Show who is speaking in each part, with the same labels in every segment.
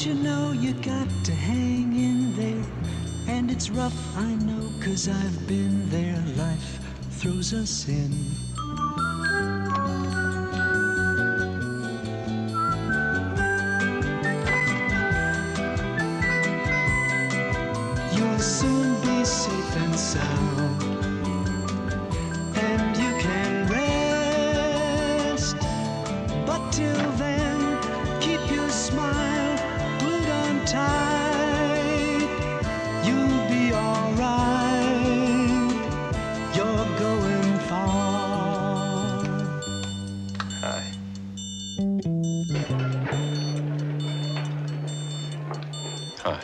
Speaker 1: you know you got to hang in there? And it's rough, I know, 'cause I've been there. Life throws us in. You'll soon be safe and sound, and you can rest. But till then, keep your smile glued on tight. You'll be alright. You're going far.
Speaker 2: Hi. Hi.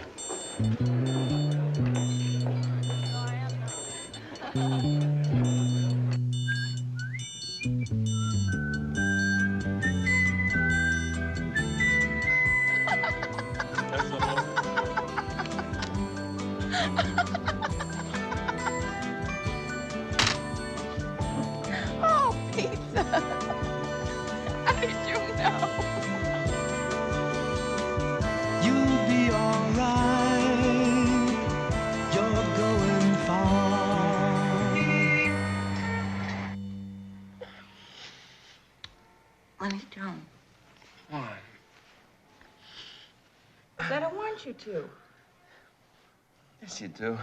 Speaker 3: Oh, pizza. How did you know?
Speaker 1: You'll be alright. You're going far.
Speaker 3: Lenny, don't.
Speaker 2: Why?
Speaker 3: I don't want you to.
Speaker 2: Yes, you do.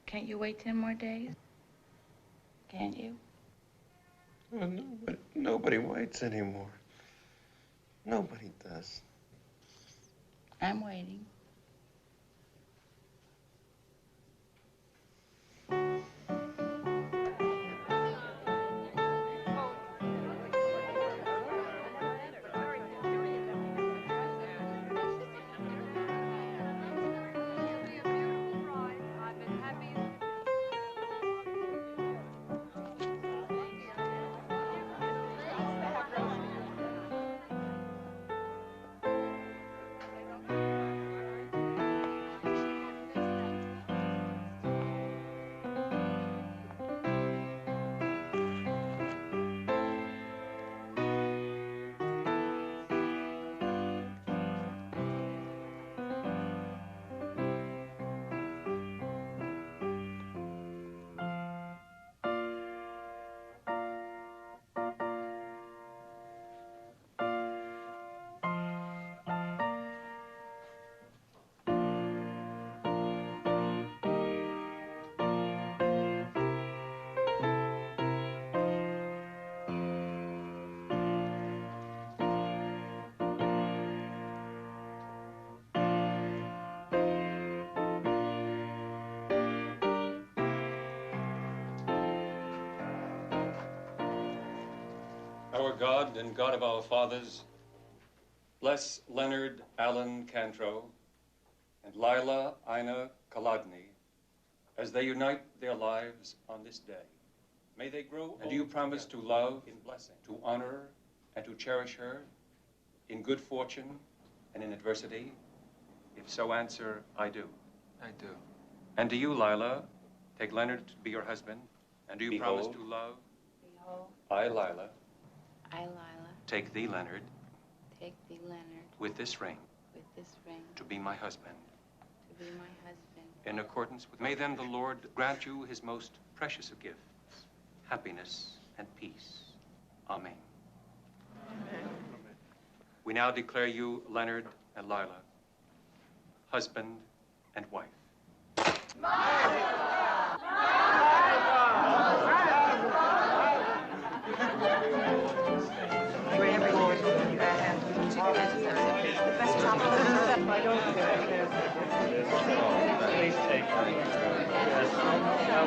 Speaker 3: Can't you wait 10 more days? Can't you?
Speaker 2: Well, nobody waits anymore. Nobody does.
Speaker 3: I'm waiting.
Speaker 4: Our God and God of our fathers, bless Leonard Allen Cantrow and Lila Ina Kolodny as they unite their lives on this day. May they grow. And do you promise to love, in blessing, to honor, and to cherish her in good fortune and in adversity? If so, answer, I do.
Speaker 2: I do.
Speaker 4: And do you, Lila, take Leonard to be your husband? And do you promise to love?
Speaker 3: Behold,
Speaker 4: I, Lila,
Speaker 3: I, Lila,
Speaker 4: take thee, Leonard,
Speaker 3: take thee, Leonard,
Speaker 4: with this ring,
Speaker 3: to
Speaker 4: be my husband.
Speaker 3: be my husband.
Speaker 4: In accordance with, may then the Lord grant you his most precious of gifts, happiness and peace. Amen. Amen. We now declare you, Leonard and Lila, husband and wife.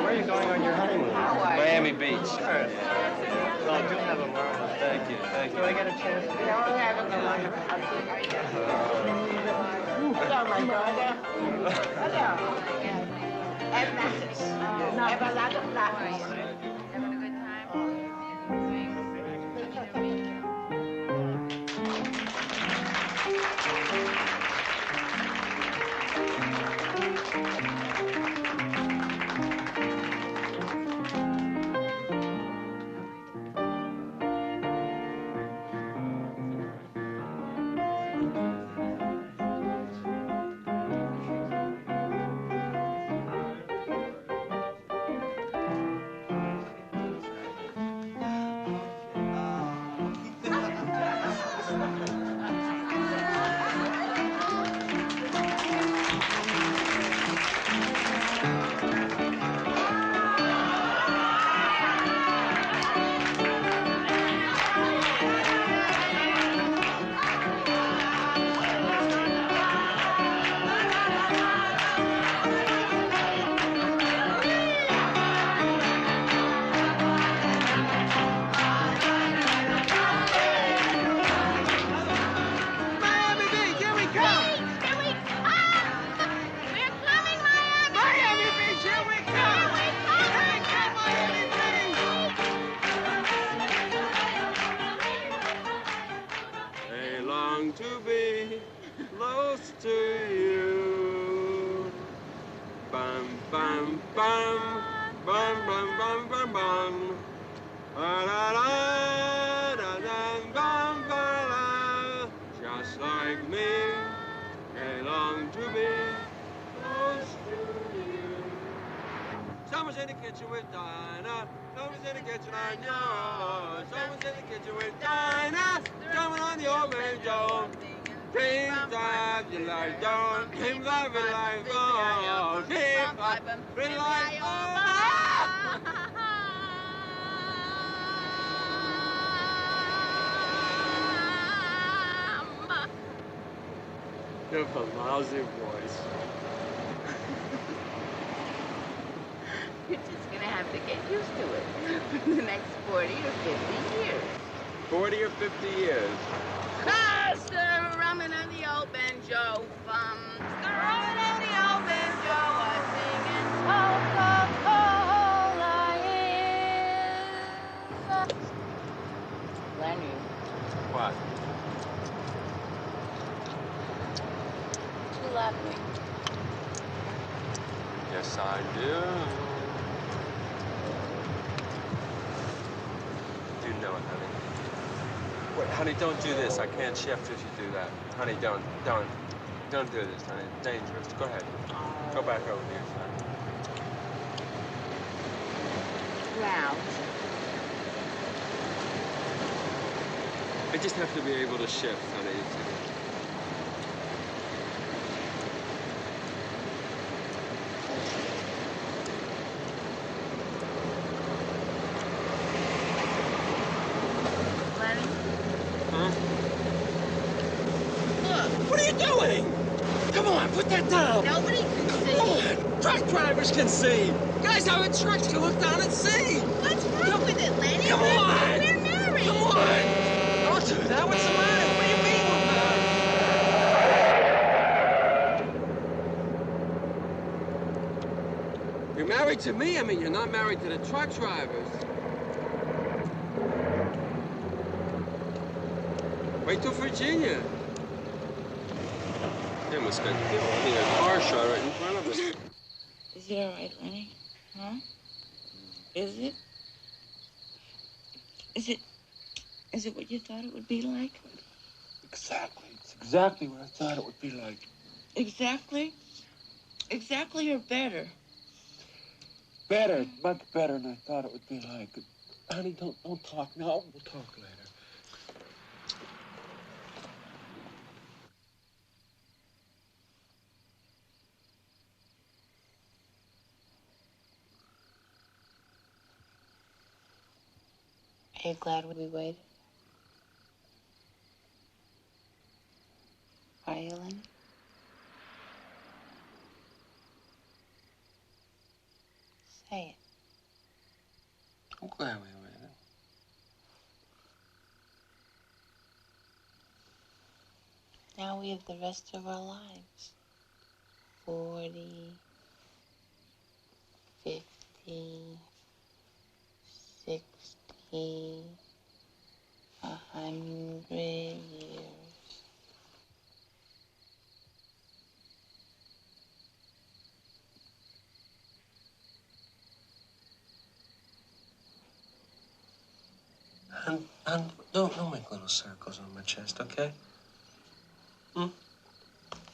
Speaker 5: Where are you going on your honeymoon?
Speaker 2: Miami Beach.
Speaker 5: Sure. Well, do have a marvelous day.
Speaker 2: Thank you. Thank
Speaker 5: Do
Speaker 2: you.
Speaker 5: I get a chance to
Speaker 6: Hello, my daughter. Hello. And glasses. No, I have a lot of glasses.
Speaker 3: Having a good time?
Speaker 2: bum, bum, bum, bum, bum, bum. Ba-da-da-da-da-bum-ba-da. Just like me, they long to be close to you. Someone's in the kitchen with Dinah. Someone's in the kitchen on yours. Someone's in the kitchen with Dinah. Someone on the old banjo. Dreams of your life don't. Dreams of your life don't. Dreams of your life don't. You have a lousy voice.
Speaker 3: You're just gonna have to get used to it for the next 40 or 50 years.
Speaker 2: 40 or 50 years.
Speaker 3: Ah, stir rummin' on the old banjo, fum. Stir rummin' on the old banjo, I'm singing Coca-Cola is. Lenny.
Speaker 2: What?
Speaker 3: You love me.
Speaker 2: Yes, I do. You know it, honey. Wait, honey, don't do this. I can't shift if you do that. Honey, don't do this, honey. It's dangerous. Go ahead. Go back over here, son.
Speaker 3: Wow.
Speaker 2: I just have to be able to shift, honey.
Speaker 3: Lenny?
Speaker 2: Huh?
Speaker 3: Look,
Speaker 2: What are you doing? Come on, put that down.
Speaker 3: nobody can
Speaker 2: Come
Speaker 3: see.
Speaker 2: on. Truck drivers can see. Guys out in trucks can look down and see.
Speaker 3: What's wrong with it, Lenny?
Speaker 2: Come on.
Speaker 3: We're married.
Speaker 2: Come on. Don't do that. What's the matter? What do you mean we're married? You're married to me. I mean, you're not married to the truck drivers. Wait till Virginia. They must get a car shot right in front of us.
Speaker 3: Is it all right, Lenny? Huh? Is it? Is it what you thought it would be like?
Speaker 2: Exactly. It's exactly what I thought it would be like.
Speaker 3: Exactly? Exactly or better?
Speaker 2: Better, much better than I thought it would be like. Honey, don't talk now. We'll talk later.
Speaker 3: Are you glad we waited? Are you, Lenny? Say it.
Speaker 2: I'm glad we waited.
Speaker 3: Now we have the rest of our lives. 40, 50, 60, 100 years.
Speaker 2: And don't make little circles on my chest, okay? Hmm?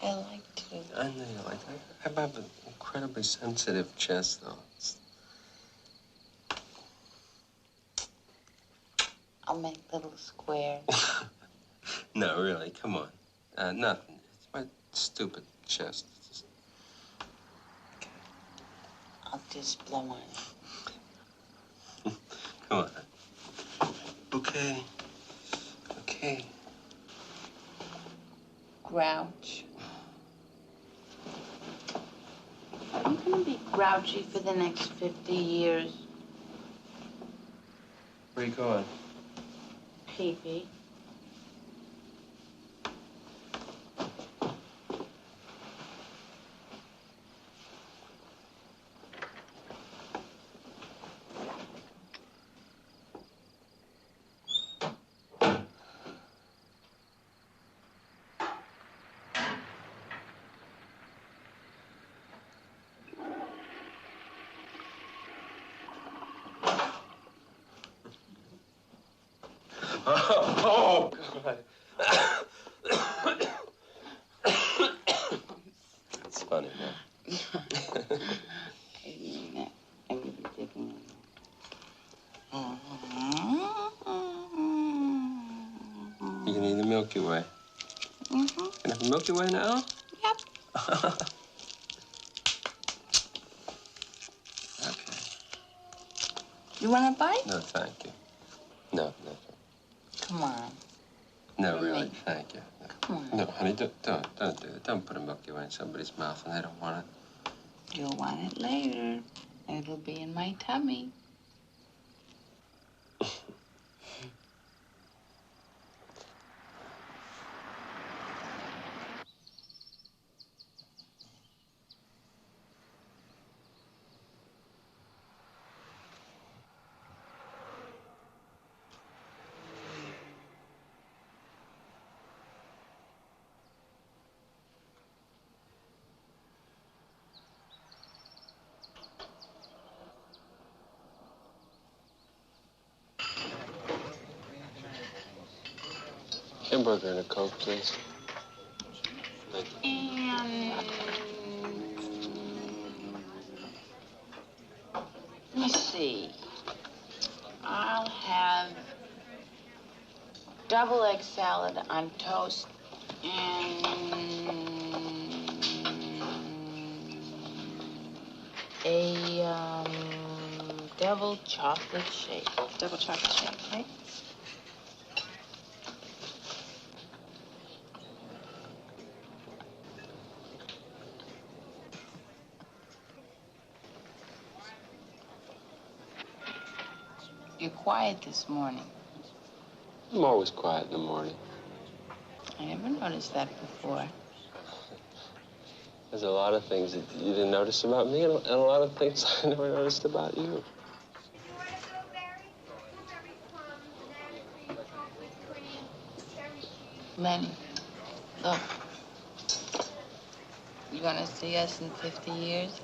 Speaker 3: I like to.
Speaker 2: I know you like that. I have an incredibly sensitive chest, though.
Speaker 3: I'll make little squares.
Speaker 2: No, really, come on. Nothing. It's my stupid chest. It's just... Okay.
Speaker 3: I'll just blow on it.
Speaker 2: Come on. Okay. Okay.
Speaker 3: Grouch. I'm gonna be grouchy for the next 50 years.
Speaker 2: Where you going?
Speaker 3: Pee-pee.
Speaker 2: Oh, God. It's funny, man. You gonna eat the Milky Way? Gonna have the Milky Way now?
Speaker 6: Yep.
Speaker 2: Okay.
Speaker 6: You want a bite?
Speaker 2: No, thank you. No.
Speaker 6: Come on.
Speaker 2: No, really, thank you.
Speaker 6: Come on.
Speaker 2: No, honey, don't do it. Don't put a Milky Way in somebody's mouth and they don't want it.
Speaker 6: You'll want it later. It'll be in my tummy.
Speaker 2: Hamburger and a Coke, please.
Speaker 6: And let me see. I'll have double egg salad on toast and a double chocolate shake. Double chocolate shake, right? You're quiet this morning.
Speaker 2: I'm always quiet in the morning.
Speaker 6: I never noticed that before.
Speaker 2: There's a lot of things that you didn't notice about me, and a lot of things I never noticed about you.
Speaker 6: Lenny, look. You gonna see us in 50 years?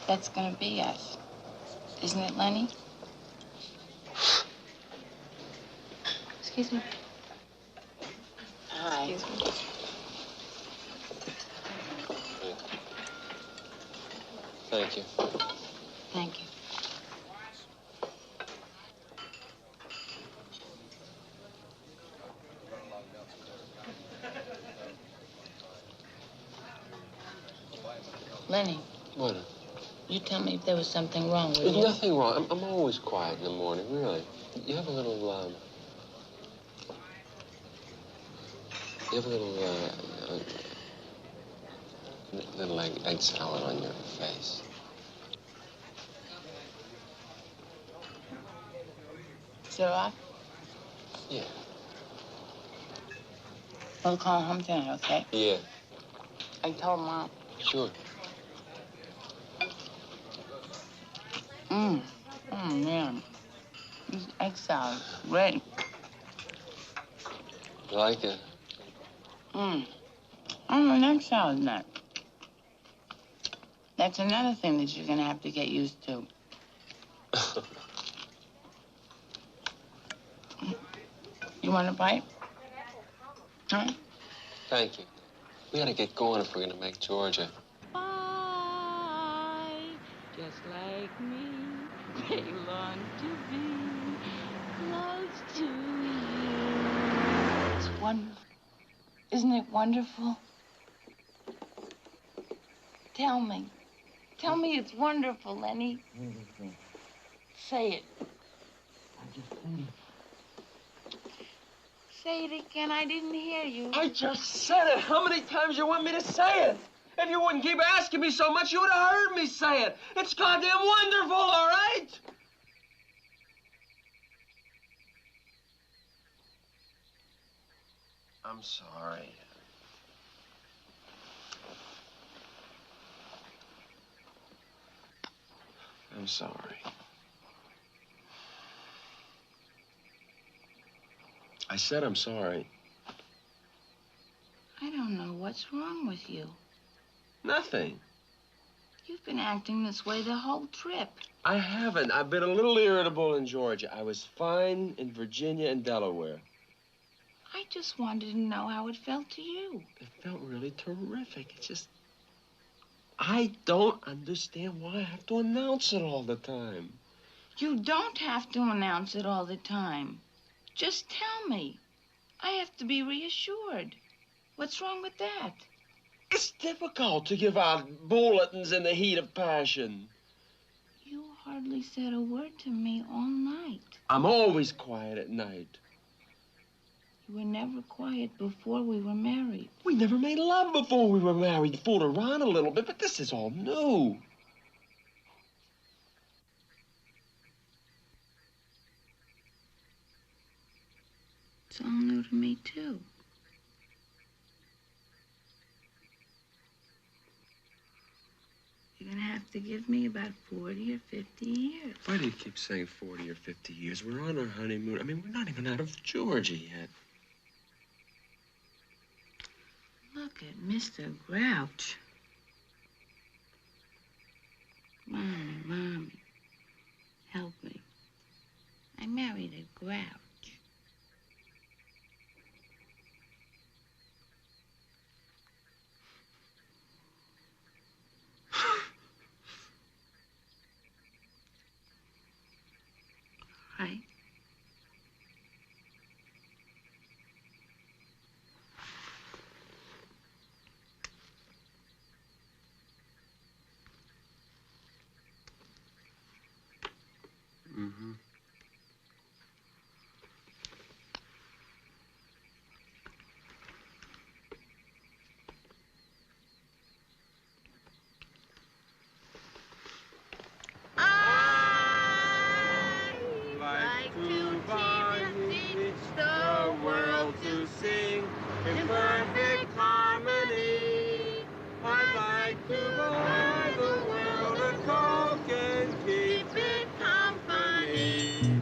Speaker 6: That's gonna be us. Isn't it, Lenny? Excuse me. Hi. Excuse me.
Speaker 2: Thank you.
Speaker 6: Thank you. Lenny.
Speaker 2: What?
Speaker 6: You tell me if there was something wrong with
Speaker 2: There's
Speaker 6: you.
Speaker 2: nothing wrong. I'm always quiet in the morning, really. You have a little, little egg salad on your face.
Speaker 6: So
Speaker 2: Yeah.
Speaker 6: we'll call home tonight, okay?
Speaker 2: Yeah.
Speaker 6: I told Mom.
Speaker 2: Sure.
Speaker 6: Oh, man. This egg salad is great.
Speaker 2: You like it?
Speaker 6: I'm an egg salad nut. That's another thing that you're gonna have to get used to. You want a bite? Huh?
Speaker 2: Thank you. We gotta get going if we're gonna make Georgia.
Speaker 6: I, just like me, they long to be close to you. It's wonderful. Isn't it wonderful? Tell me. Tell me it's wonderful, Lenny.
Speaker 1: Wonderful.
Speaker 6: Say it.
Speaker 1: I just think.
Speaker 6: Say it again. I didn't hear you.
Speaker 2: I just said it. How many times you want me to say it? If you wouldn't keep asking me so much, you would have heard me say it. It's goddamn wonderful, all right? I'm sorry. I'm sorry. I said I'm sorry.
Speaker 6: I don't know what's wrong with you.
Speaker 2: Nothing.
Speaker 3: You've been acting this way the whole trip.
Speaker 2: I haven't. I've been a little irritable in Georgia. I was fine in Virginia and Delaware.
Speaker 3: I just wanted to know how it felt to you.
Speaker 2: It felt really terrific. It's just... I don't understand why I have to announce it all the time.
Speaker 3: You don't have to announce it all the time. Just tell me. I have to be reassured. What's wrong with that?
Speaker 2: It's difficult to give out bulletins in the heat of passion.
Speaker 3: You hardly said a word to me all night.
Speaker 2: I'm always quiet at night.
Speaker 3: You were never quiet before we were married.
Speaker 2: We never made love before we were married. Fooled around a little bit, but this is all new.
Speaker 3: It's all new to me, too. You're gonna have to give me about 40 or 50 years.
Speaker 2: Why do you keep saying 40 or 50 years? We're on our honeymoon. I mean, we're not even out of Georgia yet.
Speaker 3: Look at Mr. Grouch. Mommy, help me. I married a grouch. Right?
Speaker 2: Mm-hmm.
Speaker 6: In perfect harmony, I'd like to buy the world a Coke and keep it company.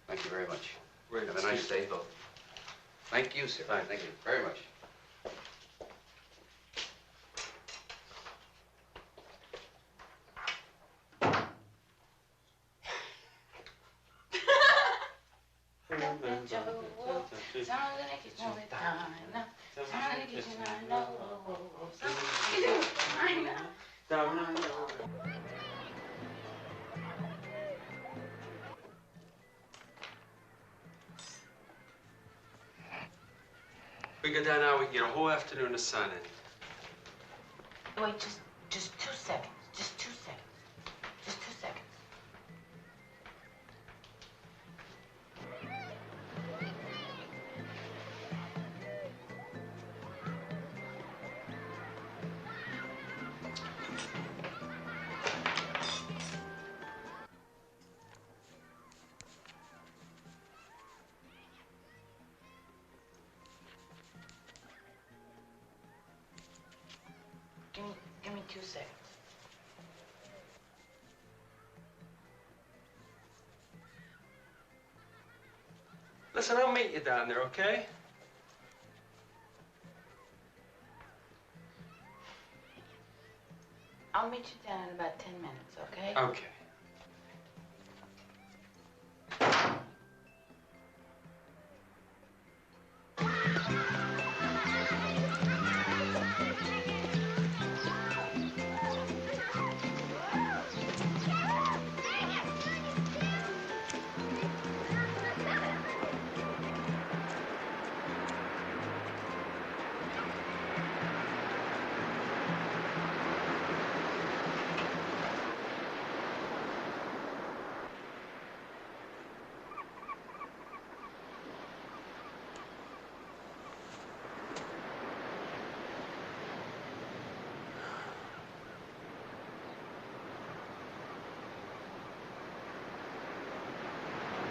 Speaker 7: Thank you very much. Have a nice day. Thank you, sir. Thank you very much.
Speaker 2: We go down now, we can get a whole afternoon of sun in.
Speaker 3: Wait, just 2 seconds. Just 2 seconds. Just 2 seconds. Give me 2 seconds.
Speaker 2: Listen, I'll meet you down there, okay?
Speaker 3: I'll meet you down in about 10 minutes, okay?
Speaker 2: Okay.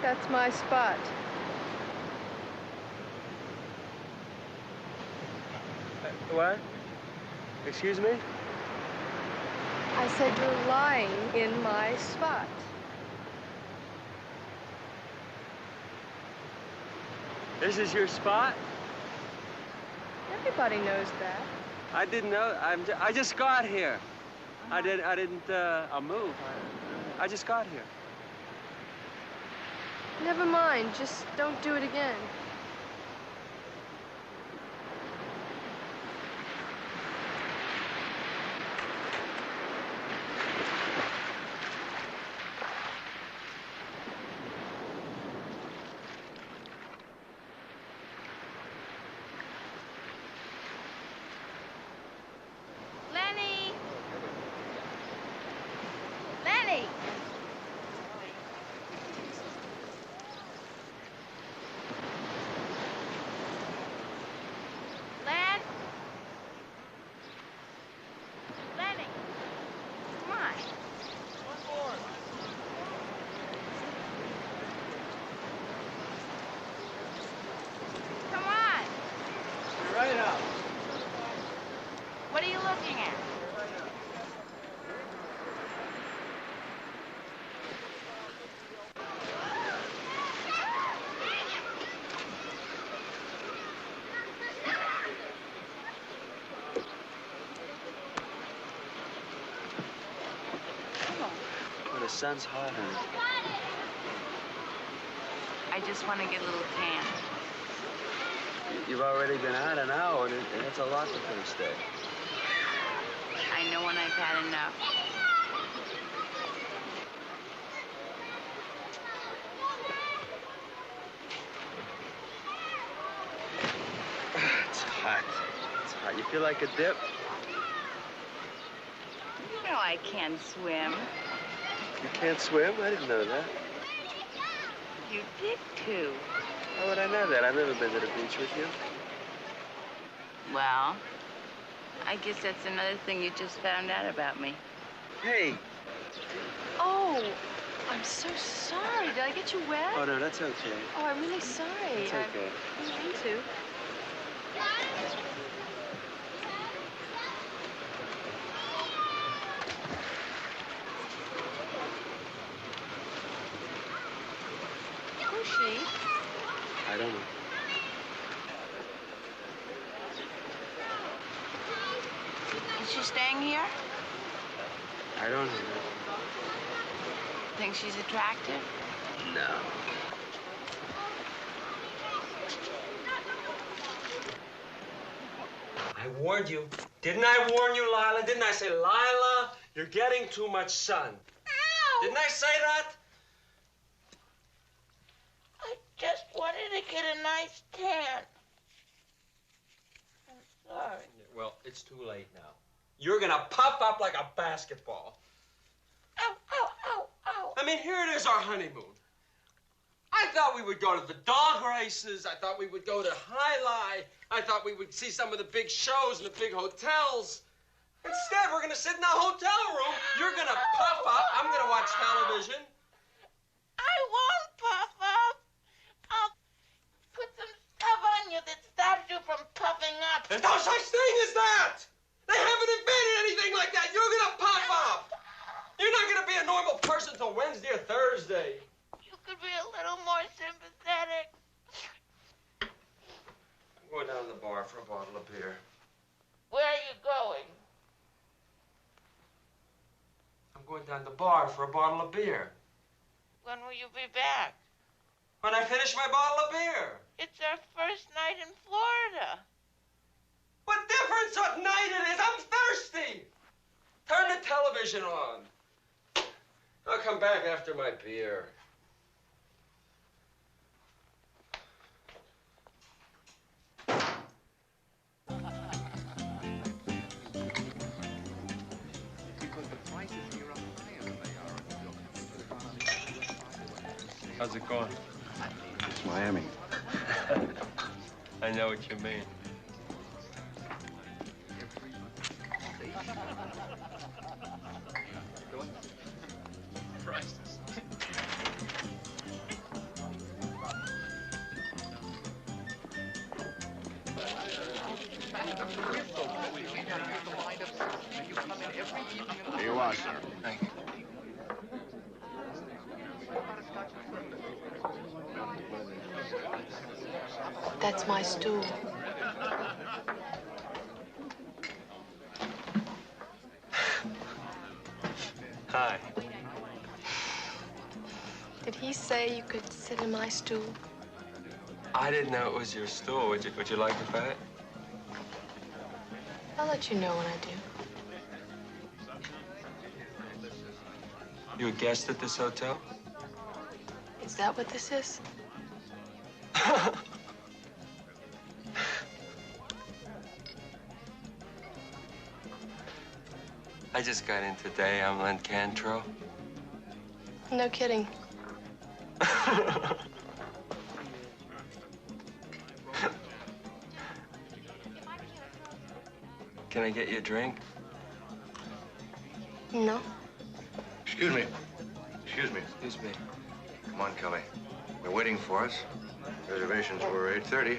Speaker 8: That's my spot.
Speaker 5: What? Excuse me?
Speaker 8: I said you're lying in my spot.
Speaker 5: This is your spot?
Speaker 8: Everybody knows that.
Speaker 5: I didn't know. I just got here. I didn't move. I just got here.
Speaker 8: Never mind. Just don't do it again.
Speaker 3: Lenny! Lenny! Len? Lenny! Come on. Come on.
Speaker 5: You're right up.
Speaker 3: What are you looking at?
Speaker 5: Oh, the sun's hot, honey.
Speaker 3: I just want to get a little tan.
Speaker 5: You've already been out an hour, and it's a lot the first day.
Speaker 3: I know when I've had enough.
Speaker 5: It's hot. It's hot. You feel like a dip?
Speaker 3: You know I can't swim.
Speaker 5: You can't swim? I didn't know that.
Speaker 3: You did too.
Speaker 5: How would I know that? I've never been to the beach with you.
Speaker 3: Well, I guess that's another thing you just found out about me.
Speaker 5: Hey.
Speaker 8: Oh, I'm so sorry. Did I get you wet?
Speaker 5: Oh, no, that's okay.
Speaker 8: Oh, I'm really sorry.
Speaker 5: It's okay.
Speaker 8: I didn't mean to. Who's she?
Speaker 5: I don't know.
Speaker 3: Is she staying here?
Speaker 5: I don't know.
Speaker 3: Think she's attractive?
Speaker 5: No.
Speaker 2: I warned you. Didn't I warn you, Lila? Didn't I say, Lila, you're getting too much sun?
Speaker 6: Ow!
Speaker 2: Didn't I say that?
Speaker 6: I just wanted to get a nice tan. I'm sorry.
Speaker 2: Well, it's too late now. You're gonna puff up like a basketball.
Speaker 6: Ow, ow, ow, ow.
Speaker 2: I mean, here it is, our honeymoon. I thought we would go to the dog races. I thought we would go to High Lie. I thought we would see some of the big shows in the big hotels. Instead, we're gonna sit in a hotel room. You're gonna puff up. I'm gonna watch television.
Speaker 6: I won't puff up. I'll put some stuff on you that stops you from puffing up.
Speaker 2: There's no such thing as that. They haven't invented anything like that. You're gonna puff up. You're not gonna be a normal person till Wednesday or Thursday.
Speaker 6: You could be a little more sympathetic.
Speaker 2: I'm going down to the bar for a bottle of beer.
Speaker 6: Where are you going?
Speaker 2: I'm going down to the bar for a bottle of beer.
Speaker 6: When will you be back?
Speaker 2: When I finish my bottle of beer.
Speaker 6: It's our first night in Florida.
Speaker 2: What difference what night it is? I'm thirsty. Turn the television on. I'll come back after my beer. How's it going?
Speaker 9: It's Miami.
Speaker 2: I know what you mean.
Speaker 9: Here you are, sir.
Speaker 10: Thank you.
Speaker 8: That's my stool.
Speaker 5: Hi.
Speaker 8: Did he say you could sit in my stool?
Speaker 5: I didn't know it was your stool. Would you like to bet?
Speaker 8: I'll let you know when I do.
Speaker 5: You a guest at this hotel?
Speaker 8: Is that what this is?
Speaker 5: I just got in today. I'm Lenny Cantrow.
Speaker 8: No kidding.
Speaker 5: Can I get you a drink?
Speaker 8: No.
Speaker 9: Excuse me. Excuse me.
Speaker 5: Excuse me.
Speaker 9: Come on, Kelly. They're waiting for us. Reservations were 8:30.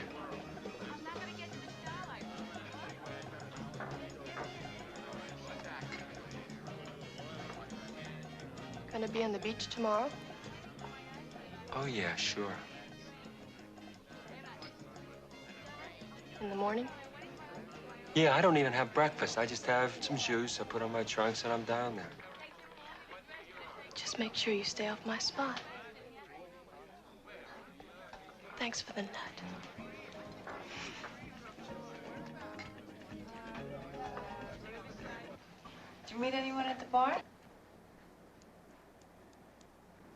Speaker 8: Gonna be on the beach tomorrow?
Speaker 5: Oh, yeah, sure.
Speaker 8: In the morning?
Speaker 5: Yeah, I don't even have breakfast. I just have some juice. I put on my trunks and I'm down there.
Speaker 8: Just make sure you stay off my spot. Thanks for the nut.
Speaker 3: Did you meet anyone at the bar?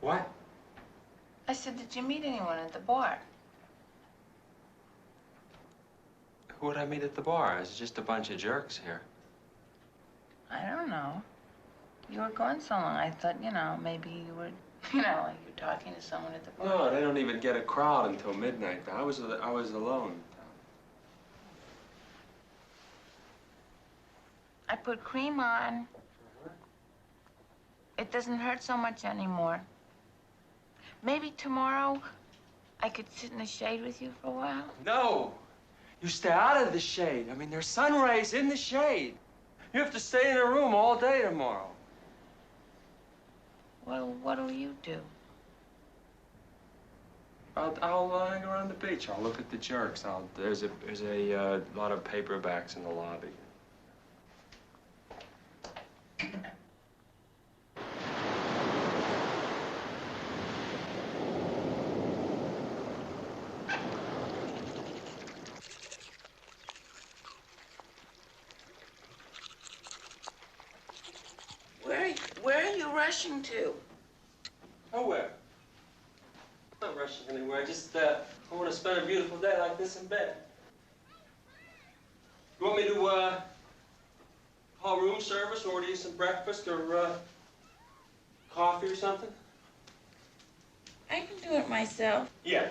Speaker 5: What?
Speaker 3: I said, did you meet anyone at the bar?
Speaker 5: Who would I meet at the bar? It's just a bunch of jerks here.
Speaker 3: I don't know. You were gone so long. I thought, maybe you were, like you're talking to someone at the bar.
Speaker 5: No, they don't even get a crowd until midnight. I was alone.
Speaker 3: I put cream on. It doesn't hurt so much anymore. Maybe tomorrow I could sit in the shade with you for a while.
Speaker 5: No! You stay out of the shade. I mean, there's sun rays in the shade. You have to stay in a room all day tomorrow.
Speaker 3: Well, what'll you do?
Speaker 5: I'll hang around the beach. I'll look at the jerks. There's a lot of paperbacks in the lobby.
Speaker 3: Where are you rushing to?
Speaker 5: Nowhere. I'm not rushing anywhere. I want to spend a beautiful day like this in bed. You want me to call room service, order you some breakfast or coffee or something?
Speaker 3: I can do it myself.
Speaker 5: Yeah.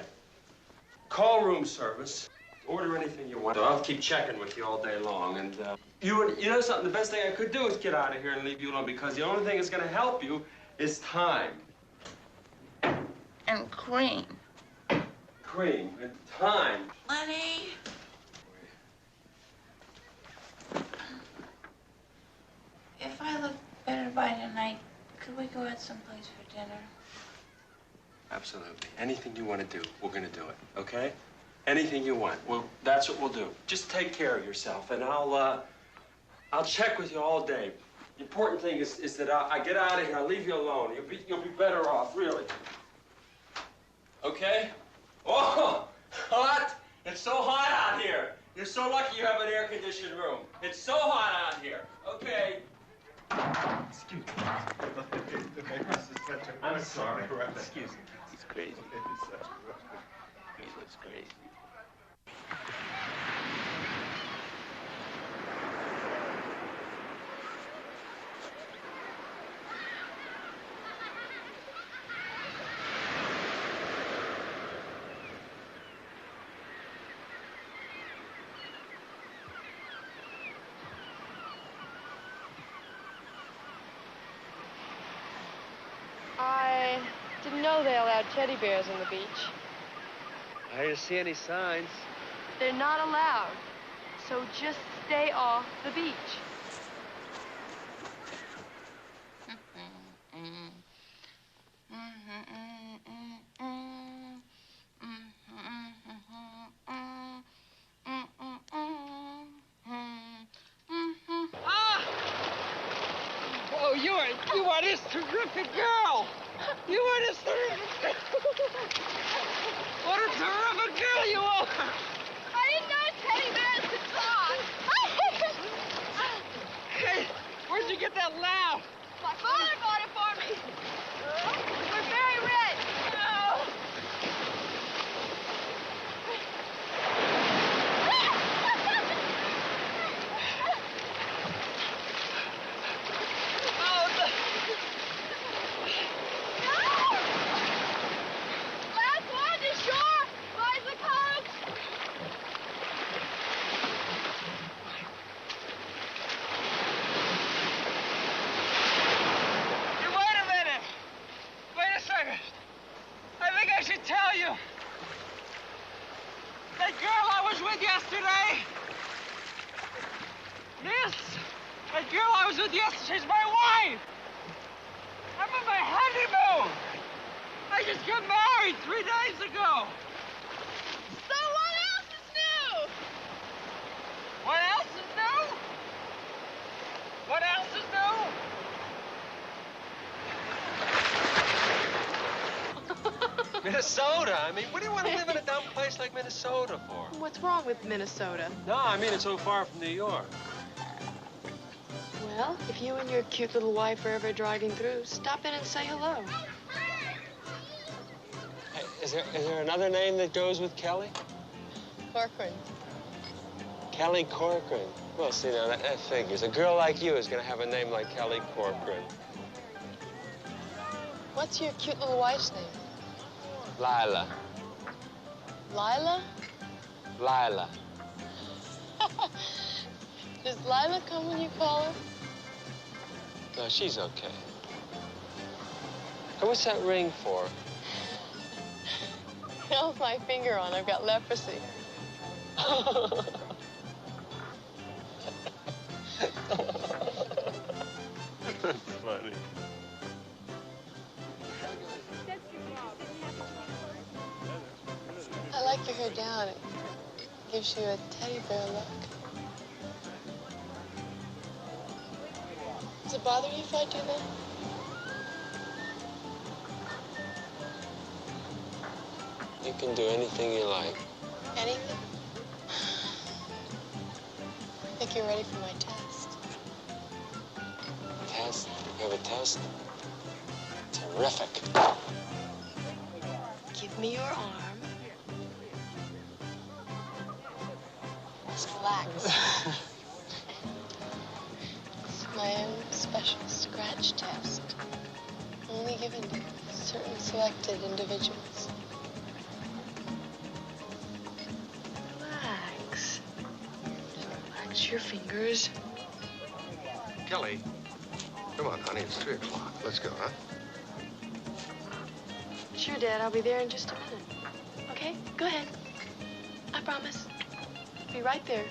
Speaker 5: Call room service. Order anything you want. I'll keep checking with you all day long. And you know something? The best thing I could do is get out of here and leave you alone because the only thing that's going to help you is time.
Speaker 3: And cream.
Speaker 5: Cream and time.
Speaker 3: Lenny. If I look better by tonight, could we go out someplace for dinner?
Speaker 5: Absolutely. Anything you want to do, we're going to do it, okay? Anything you want. Well, that's what we'll do. Just take care of yourself, and I'll check with you all day. The important thing is that I get out of here. I'll leave you alone. You'll be better off, really. Okay? Oh, hot! It's so hot out here. You're so lucky you have an air-conditioned room. It's so hot out here. Okay. Excuse me. I'm sorry. Excuse me. He's crazy. He looks crazy.
Speaker 8: I didn't know they allowed teddy bears on the beach.
Speaker 5: I didn't see any signs.
Speaker 8: They're not allowed. So just stay off the beach.
Speaker 6: Oh, you are this terrific girl. You are this terrific girl. What a terrific girl you are.
Speaker 8: I didn't know teddy bears could talk.
Speaker 6: Hey, where'd you get that laugh?
Speaker 8: My father bought it for me. We're very rich. Last one to shore. Rise the coast.
Speaker 6: Hey, wait a minute. Wait a second. I think I should tell you. That girl I was with yesterday. Yes. That girl I was with yesterday, she's my wife. I'm on my honeymoon. I just got married 3 days ago.
Speaker 8: So what else is new?
Speaker 6: What else is new? What else is new? Minnesota. I mean, what do you want to live in a dumb place like Minnesota for?
Speaker 10: What's wrong with Minnesota?
Speaker 5: No, I mean it's so far from New York.
Speaker 10: Well, if you and your cute little wife are ever driving through, stop in and say hello.
Speaker 5: Hey, is there another name that goes with Kelly?
Speaker 10: Corcoran.
Speaker 5: Kelly Corcoran. Well, see, now that figures. A girl like you is going to have a name like Kelly Corcoran.
Speaker 10: What's your cute little wife's name?
Speaker 5: Lila.
Speaker 10: Lila?
Speaker 5: Lila.
Speaker 10: Does Lila come when you call her?
Speaker 5: No, she's okay. Hey, what's that ring for?
Speaker 10: Nail's my finger on. I've got leprosy.
Speaker 5: That's funny.
Speaker 10: I like your hair down. It gives you a teddy bear look. Does it bother you if I do that?
Speaker 5: You can do anything you like.
Speaker 10: Anything? I think you're ready for my test.
Speaker 5: Test? You have a test? Terrific.
Speaker 10: Give me your arm. Just relax. It's my own special scratch test. Only given to certain selected individuals. Relax. Just relax your fingers.
Speaker 9: Kelly, come on, honey. It's 3 o'clock. Let's go, huh?
Speaker 10: Sure, Dad. I'll be there in just a minute. Okay? Go ahead. I promise. Be right there.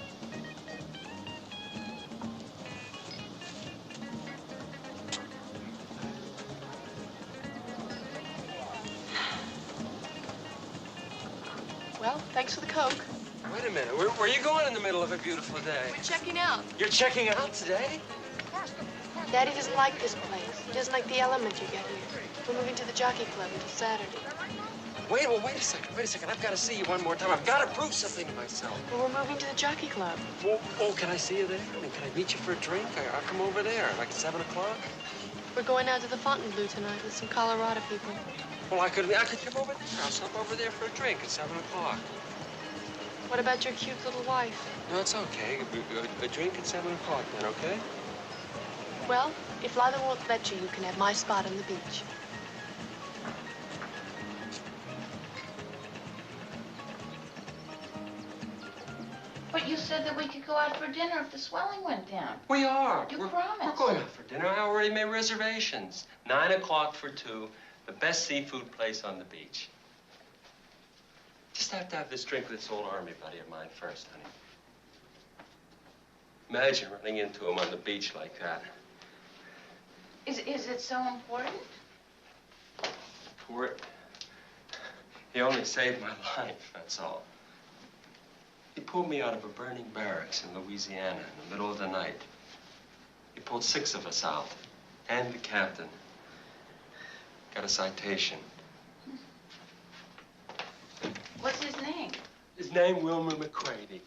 Speaker 10: Well, thanks for the Coke.
Speaker 5: Wait a minute. Where are you going in the middle of a beautiful day?
Speaker 10: We're checking out.
Speaker 5: You're checking out today?
Speaker 10: Daddy doesn't like this place. He doesn't like the element you get here. We're moving to the Jockey Club until Saturday.
Speaker 5: Wait a second. I've got to see you one more time. I've got to prove something to myself.
Speaker 10: Well, we're moving to the Jockey Club.
Speaker 5: Oh, can I see you there? I mean, can I meet you for a drink? I'll come over there, like at 7 o'clock.
Speaker 10: We're going out to the Fontainebleau tonight with some Colorado people.
Speaker 5: Well, I could come over there. I'll stop over there for a drink at 7 o'clock.
Speaker 10: What about your cute little wife?
Speaker 5: No, it's okay. A drink at 7 o'clock then, okay?
Speaker 10: Well, if Lila won't let you, you can have my spot on the beach.
Speaker 3: But you said that we could go out for dinner if the swelling went down.
Speaker 5: We are.
Speaker 3: You
Speaker 5: We're
Speaker 3: promised.
Speaker 5: going out for dinner. I already made reservations. 9 o'clock for 2. The best seafood place on the beach. Just have to have this drink with this old army buddy of mine first, honey. Imagine running into him on the beach like that.
Speaker 3: Is it so important?
Speaker 5: He only saved my life, that's all. He pulled me out of a burning barracks in Louisiana in the middle of the night. He pulled 6 of us out, and the captain. Got a citation.
Speaker 3: What's his name?
Speaker 5: His name, Wilmer McCready.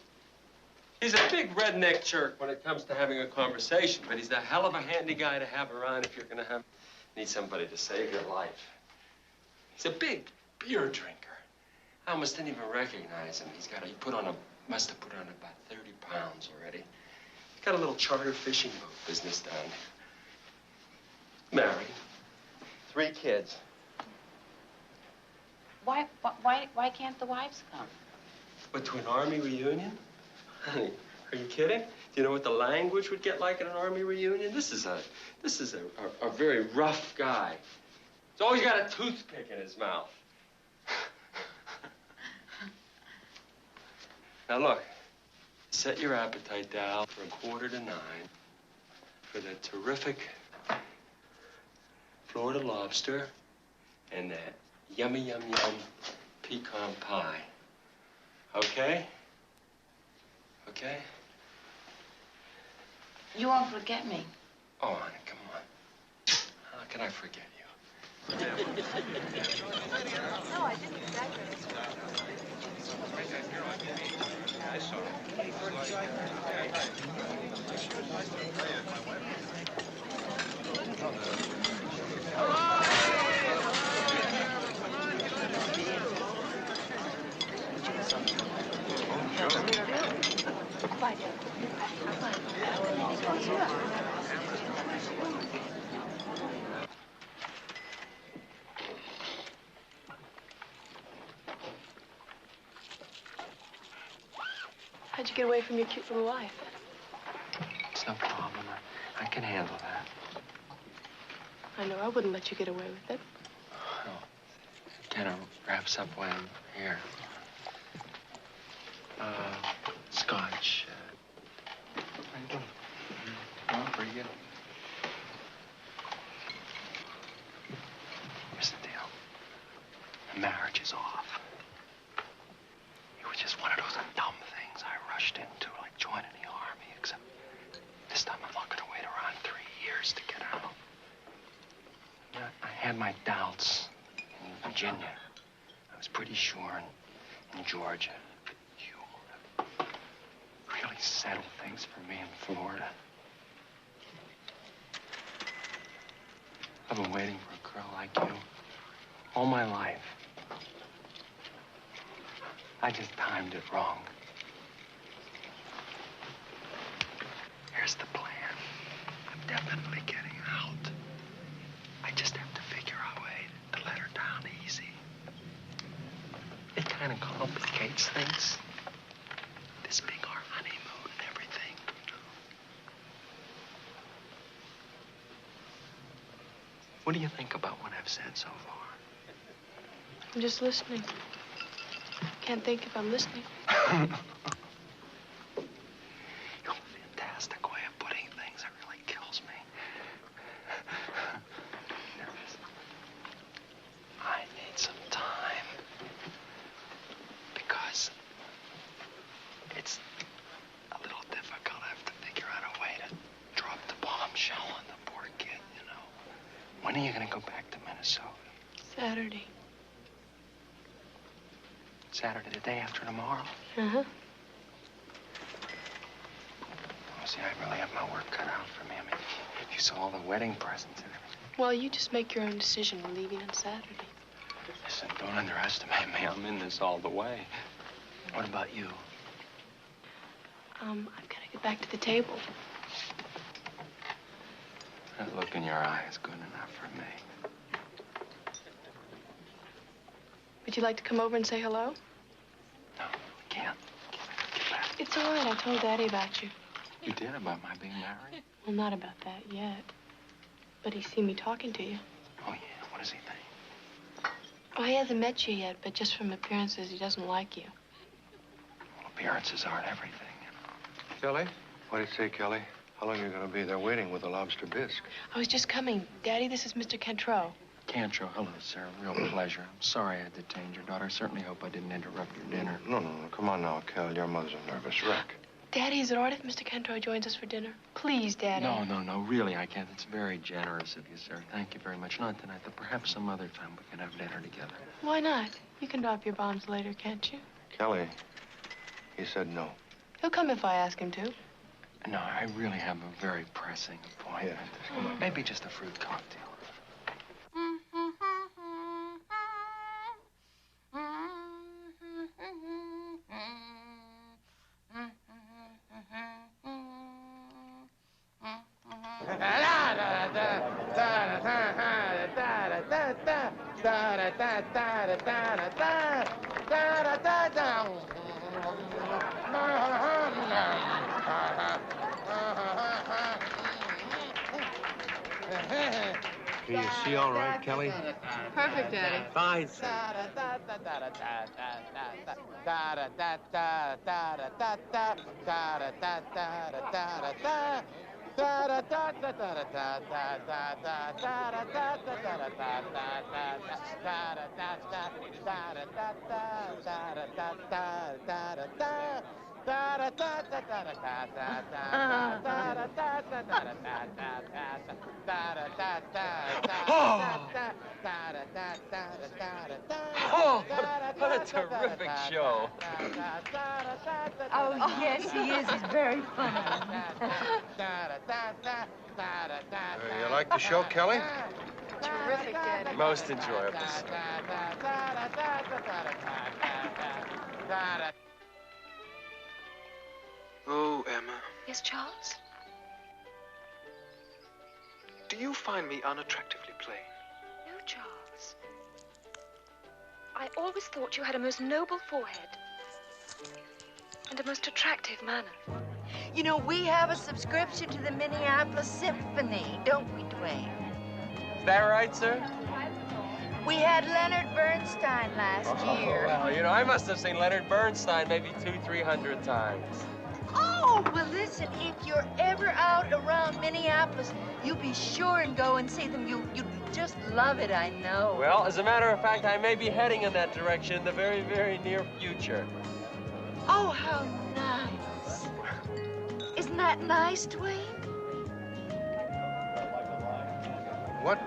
Speaker 5: He's a big redneck jerk when it comes to having a conversation, but he's a hell of a handy guy to have around if you're gonna need somebody to save your life. He's a big beer drinker. I almost didn't even recognize him. He must have put on about 30 pounds already. He's got a little charter fishing boat business down there. Married. 3 kids.
Speaker 3: Why can't the wives come?
Speaker 5: But to an army reunion? Honey, are you kidding? Do you know what the language would get like at an army reunion? This is a very rough guy. He's always got a toothpick in his mouth. Now look, set your appetite down for 8:45 for the terrific Florida lobster and that yummy, yum, yum pecan pie. Okay? Okay?
Speaker 3: You won't forget me.
Speaker 5: Oh, honey, come on. How can I forget you?
Speaker 8: No, I didn't exaggerate. How'd you get away from your cute little wife?
Speaker 5: It's no problem. I can handle that.
Speaker 8: I know I wouldn't let you get away with it.
Speaker 5: Well, it kind of wraps up when I'm here. Scotch. Oh, pretty good. Here's the deal. The marriage is off. It was just one of those dumb things I rushed into, like joining the army, except this time I'm not going to wait around 3 years to get out. Yeah, I had my doubts in Virginia. I was pretty sure in Georgia. But you really settled things for me in Florida. I've been waiting for a girl like you all my life. I just timed it wrong. Here's the plan. I'm definitely getting out. I just have to figure out a way to let her down easy. It kind of complicates things. This being our honeymoon and everything. What do you think about what I've said so far?
Speaker 8: I'm just listening. Can't think if I'm listening.
Speaker 5: You have a fantastic way of putting things. It really kills me. I need some time. Because it's a little difficult. I have to figure out a way to drop the bombshell on the poor kid, you know. When are you going to go back to Minnesota?
Speaker 8: Saturday.
Speaker 5: Saturday, the day after tomorrow?
Speaker 8: Uh-huh.
Speaker 5: Oh, see, I really have my work cut out for me. I mean, you saw all the wedding presents and everything.
Speaker 8: Well, you just make your own decision. We're leaving on Saturday.
Speaker 5: Listen, don't underestimate me. I'm in this all the way. What about you?
Speaker 8: I've got to get back to the table.
Speaker 5: That look in your eye is good enough for me.
Speaker 8: Would you like to come over and say hello?
Speaker 5: No, I can't. Get back.
Speaker 8: It's all right. I told Daddy about you.
Speaker 5: You did about my being married?
Speaker 8: Well, not about that yet. But he's seen me talking to you.
Speaker 5: Oh, yeah. What does he think?
Speaker 8: Oh, he hasn't met you yet, but just from appearances, he doesn't like you.
Speaker 5: Well, appearances aren't everything, you know.
Speaker 9: Billy, What did he say, Kelly? How long are you going to be there waiting with a lobster bisque?
Speaker 8: I was just coming. Daddy, this is Mr. Cantrow.
Speaker 5: Cantrow, hello, sir. Real pleasure. I'm sorry I detained your daughter. I certainly hope I didn't interrupt your dinner.
Speaker 9: No. Come on now, Kel. Your mother's a nervous wreck.
Speaker 8: Daddy, is it all right if Mr. Cantrow joins us for dinner? Please, Daddy.
Speaker 5: No. Really, I can't. It's very generous of you, sir. Thank you very much. Not tonight, but perhaps some other time we can have dinner together.
Speaker 8: Why not? You can drop your bombs later, can't you?
Speaker 9: Kelly, he said no.
Speaker 8: He'll come if I ask him to.
Speaker 5: No, I really have a very pressing appointment.
Speaker 9: Yeah.
Speaker 5: Maybe just a fruit cocktail.
Speaker 9: Can you see all right, Kelly?
Speaker 8: Perfect, Daddy.
Speaker 5: Fine, sir. Oh, what a terrific show.
Speaker 3: Oh, yes, he is. He's very funny.
Speaker 9: You like the show, Kelly?
Speaker 8: Terrific, Daddy.
Speaker 5: Most enjoyable, sir.
Speaker 11: Oh, Emma.
Speaker 8: Yes, Charles?
Speaker 11: Do you find me unattractively plain?
Speaker 8: No, Charles. I always thought you had a most noble forehead and a most attractive manner.
Speaker 3: You know, we have a subscription to the Minneapolis Symphony, don't we, Dwayne?
Speaker 5: Is that right, sir?
Speaker 3: We had Leonard Bernstein last year.
Speaker 5: Well, you know, I must have seen Leonard Bernstein maybe 200-300 times.
Speaker 3: Oh, well, listen, if you're ever out around Minneapolis, you be sure and go and see them. You'd just love it, I know.
Speaker 5: Well, as a matter of fact, I may be heading in that direction in the very, very near future.
Speaker 3: Oh, how nice. Isn't that nice, Dwayne?
Speaker 9: What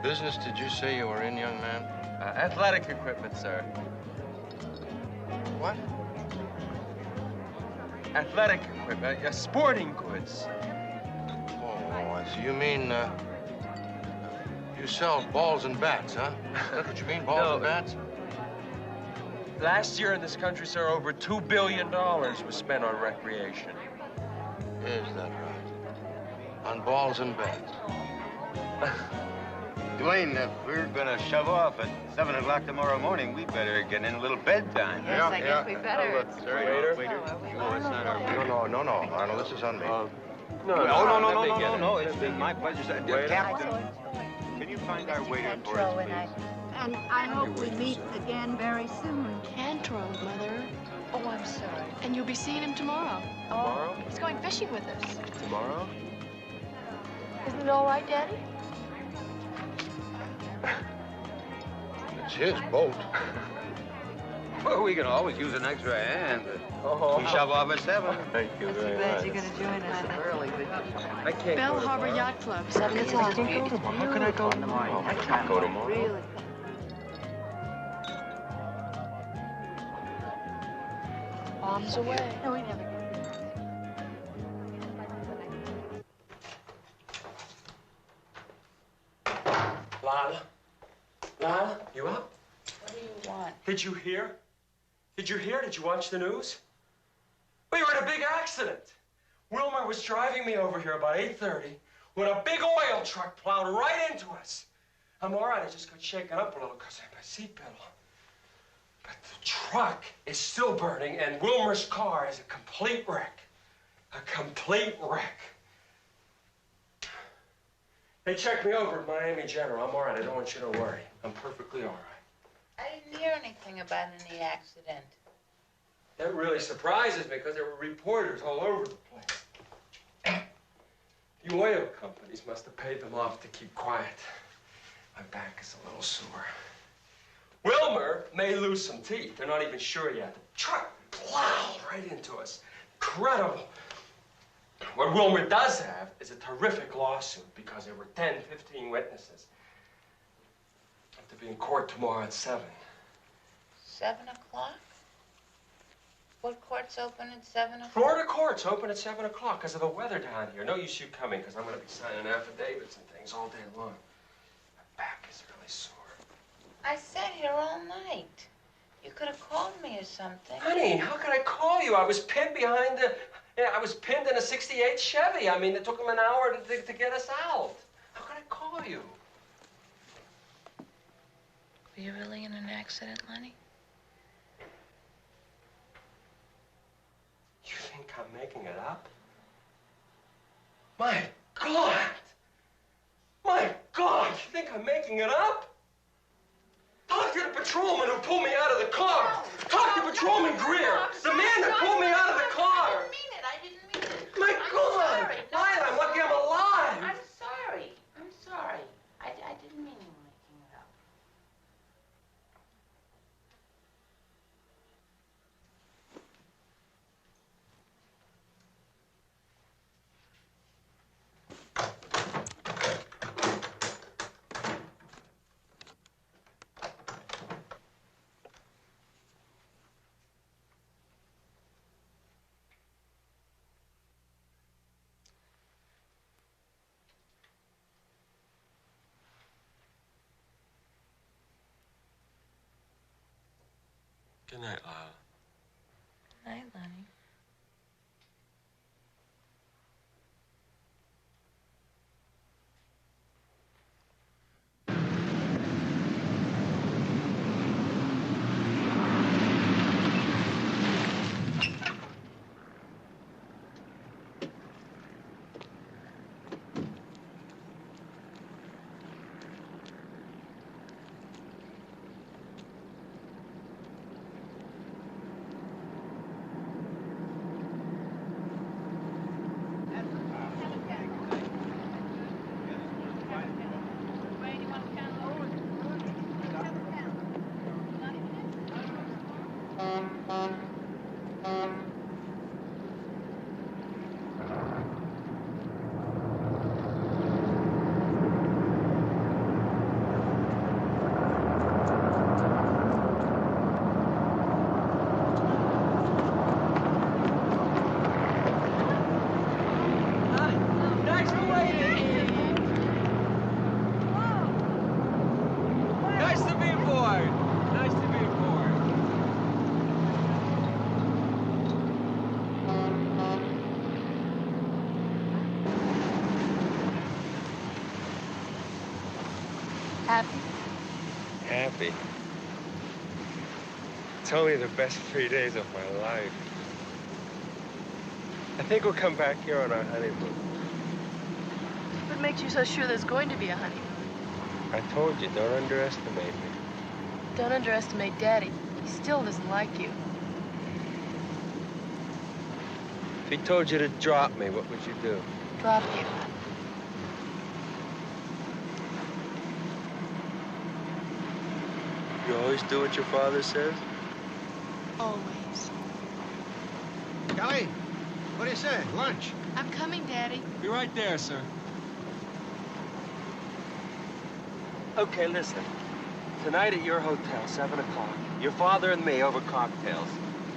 Speaker 9: business did you say you were in, young man?
Speaker 5: Athletic equipment, sir.
Speaker 9: What?
Speaker 5: Athletic equipment, sporting goods.
Speaker 9: Oh, I see. You mean, you sell balls and bats, huh? Is that what you mean, balls and bats?
Speaker 5: Last year in this country, sir, over $2 billion was spent on recreation.
Speaker 9: Is that right? On balls and bats?
Speaker 12: Dwayne, if we're gonna shove off at 7 o'clock tomorrow morning, we better get in a little bedtime.
Speaker 8: Yes, I guess we better.
Speaker 12: Waiter. No, it's not our
Speaker 9: No, Arnold, this is on me.
Speaker 12: No, it's been my pleasure, sir. Captain, can you find our waiter for us, please?
Speaker 3: And I hope we meet again very soon.
Speaker 8: Cantrow, Mother.
Speaker 3: Oh, I'm sorry.
Speaker 8: And you'll be seeing him tomorrow.
Speaker 5: Tomorrow?
Speaker 8: He's going fishing with us.
Speaker 5: Tomorrow?
Speaker 8: Isn't it all right, Daddy?
Speaker 9: It's his boat.
Speaker 12: Well, we can always use an extra hand. We shove off at 7.
Speaker 5: Thank you very much.
Speaker 3: You're going to join us early, but
Speaker 5: I can't
Speaker 8: Bell
Speaker 5: go
Speaker 8: Harbor
Speaker 5: tomorrow.
Speaker 8: Yacht Club, 7 o'clock.
Speaker 5: How can I go tomorrow? I can't go tomorrow.
Speaker 3: really.
Speaker 8: Bombs away.
Speaker 3: No, we never get.
Speaker 5: Lila, you up?
Speaker 3: What do you want?
Speaker 5: Did you hear? Did you watch the news? We were in a big accident. Wilmer was driving me over here about 8:30 when a big oil truck plowed right into us. I'm all right. I just got shaken up a little because I had my seatbelt on. But the truck is still burning, and Wilmer's car is a complete wreck. A complete wreck. They checked me over at Miami General. I'm all right. I don't want you to worry. I'm perfectly all right.
Speaker 3: I didn't hear anything about any accident.
Speaker 5: That really surprises me because there were reporters all over the place. You oil companies must have paid them off to keep quiet. My back is a little sore. Wilmer may lose some teeth. They're not even sure yet. The truck plowed right into us. Incredible. What Wilmer does have is a terrific lawsuit because there were 10, 15 witnesses. I have to be in court tomorrow at 7.
Speaker 3: 7 o'clock? What court's open at 7 o'clock?
Speaker 5: Florida court's open at 7 o'clock because of the weather down here. No use you coming because I'm going to be signing affidavits and things all day long. My back is really sore.
Speaker 3: I sat here all night. You could have called me or something.
Speaker 5: Honey, how could I call you? I was pinned behind the... I was pinned in a '68 Chevy. I mean, it took them an hour to get us out. How could I call you?
Speaker 3: Were you really in an accident, Lenny?
Speaker 5: You think I'm making it up? My God! My God! You think I'm making it up? Talk to the patrolman who pulled me out of the car. Talk to Patrolman Greer, the man that pulled me out of the car.
Speaker 3: I didn't mean it.
Speaker 5: My God! Lila, I'm lucky I'm alive.
Speaker 3: I'm sorry. I'm sorry. I didn't mean you were making it up.
Speaker 5: Good night, Lila.
Speaker 3: Night, Lenny.
Speaker 13: Happy?
Speaker 5: Happy. It's only the best 3 days of my life. I think we'll come back here on our honeymoon.
Speaker 13: What makes you so sure there's going to be a honeymoon?
Speaker 5: I told you, don't underestimate me.
Speaker 13: Don't underestimate Daddy. He still doesn't like you.
Speaker 5: If he told you to drop me, what would you do?
Speaker 13: Drop you.
Speaker 5: You always do what your father says?
Speaker 13: Always.
Speaker 9: Kelly, what do you say? Lunch?
Speaker 13: I'm coming, Daddy.
Speaker 2: Be right there, sir.
Speaker 5: Okay, listen. Tonight at your hotel, 7 o'clock, your father and me over cocktails.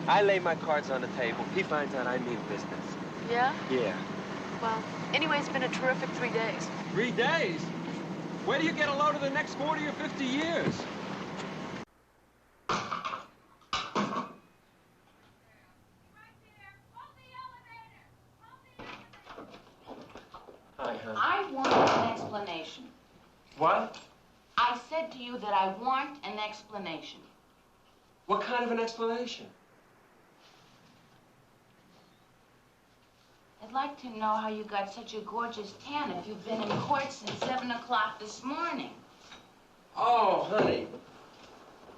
Speaker 5: I lay my cards on the table. He finds out I mean business.
Speaker 13: Yeah?
Speaker 5: Yeah.
Speaker 13: Well, anyway, it's been a terrific 3 days.
Speaker 2: 3 days? Where do you get a load of the next 40 or 50 years?
Speaker 5: Hi, hon.
Speaker 3: I want an explanation.
Speaker 5: What?
Speaker 3: I said to you that I want an explanation.
Speaker 5: What kind of an explanation?
Speaker 3: I'd like to know how you got such a gorgeous tan if you've been in court since 7 o'clock this morning.
Speaker 5: Oh, honey.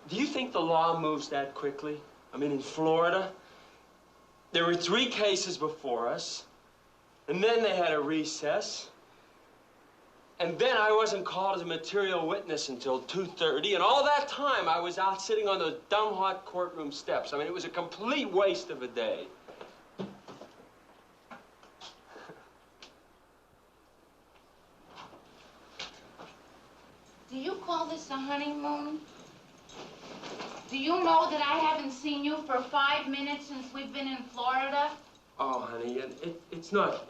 Speaker 5: Do you think the law moves that quickly? I mean, in Florida, there were 3 cases before us, And then they had a recess. And then I wasn't called as a material witness until 2:30. And all that time, I was out sitting on those dumb hot courtroom steps. I mean, it was a complete waste of a day.
Speaker 3: Do you call this a honeymoon? Do you know that I haven't seen you for 5 minutes since we've been in Florida?
Speaker 5: Oh, honey, it's not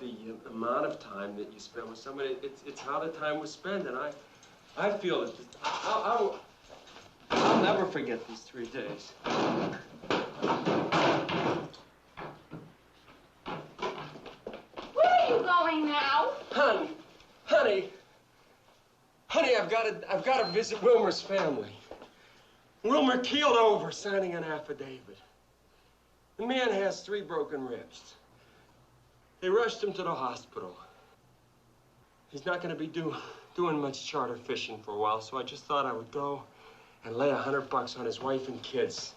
Speaker 5: the amount of time that you spend with somebody. It's how the time was spent, and I feel that I'll never forget these 3 days.
Speaker 3: Where are you going now?
Speaker 5: Honey, I've got to visit Wilmer's family. Wilmer keeled over signing an affidavit. The man has 3 broken ribs. They rushed him to the hospital. He's not going to be doing much charter fishing for a while, so I just thought I would go and lay $100 on his wife and kids.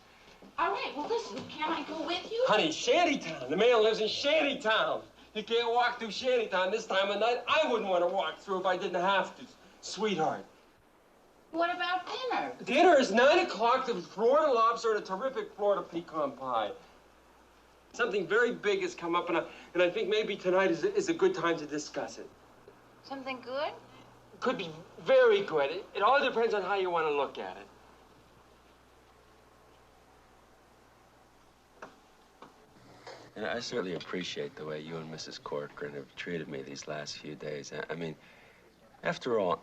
Speaker 3: All right, well, listen, can I go with you?
Speaker 5: Honey, Shantytown. The man lives in Shantytown. You can't walk through Shantytown this time of night. I wouldn't want to walk through if I didn't have to, sweetheart.
Speaker 3: What about dinner?
Speaker 5: Dinner is 9 o'clock. The Florida lobster and a terrific Florida pecan pie. Something very big has come up, and I think maybe tonight is a good time to discuss it.
Speaker 3: Something good?
Speaker 5: Could be very good. It all depends on how you want to look at it.
Speaker 14: And I certainly appreciate the way you and Mrs. Corcoran have treated me these last few days. I mean, after all,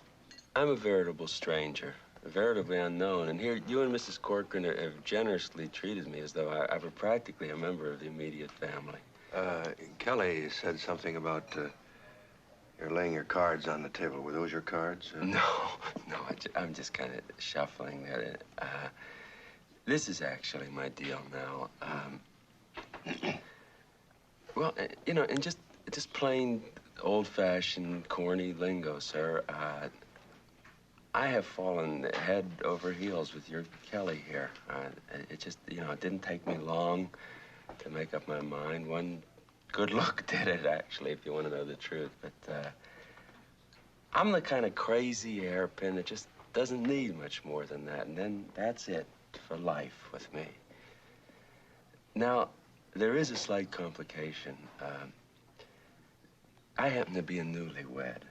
Speaker 14: I'm a veritable stranger, veritably unknown, and here you and Mrs. Corcoran have generously treated me as though I were practically a member of the immediate family.
Speaker 9: Kelly said something about you're laying your cards on the table. Were those your cards?
Speaker 14: No, I'm just kind of shuffling that. This is actually my deal now. Well, you know, in just plain old-fashioned, corny lingo, sir, I have fallen head over heels with your Kelly here. It just, you know, it didn't take me long to make up my mind. One good look did it, actually, if you want to know the truth. But I'm the kind of crazy hairpin that just doesn't need much more than that. And then that's it for life with me. Now, there is a slight complication. I happen to be a newlywed.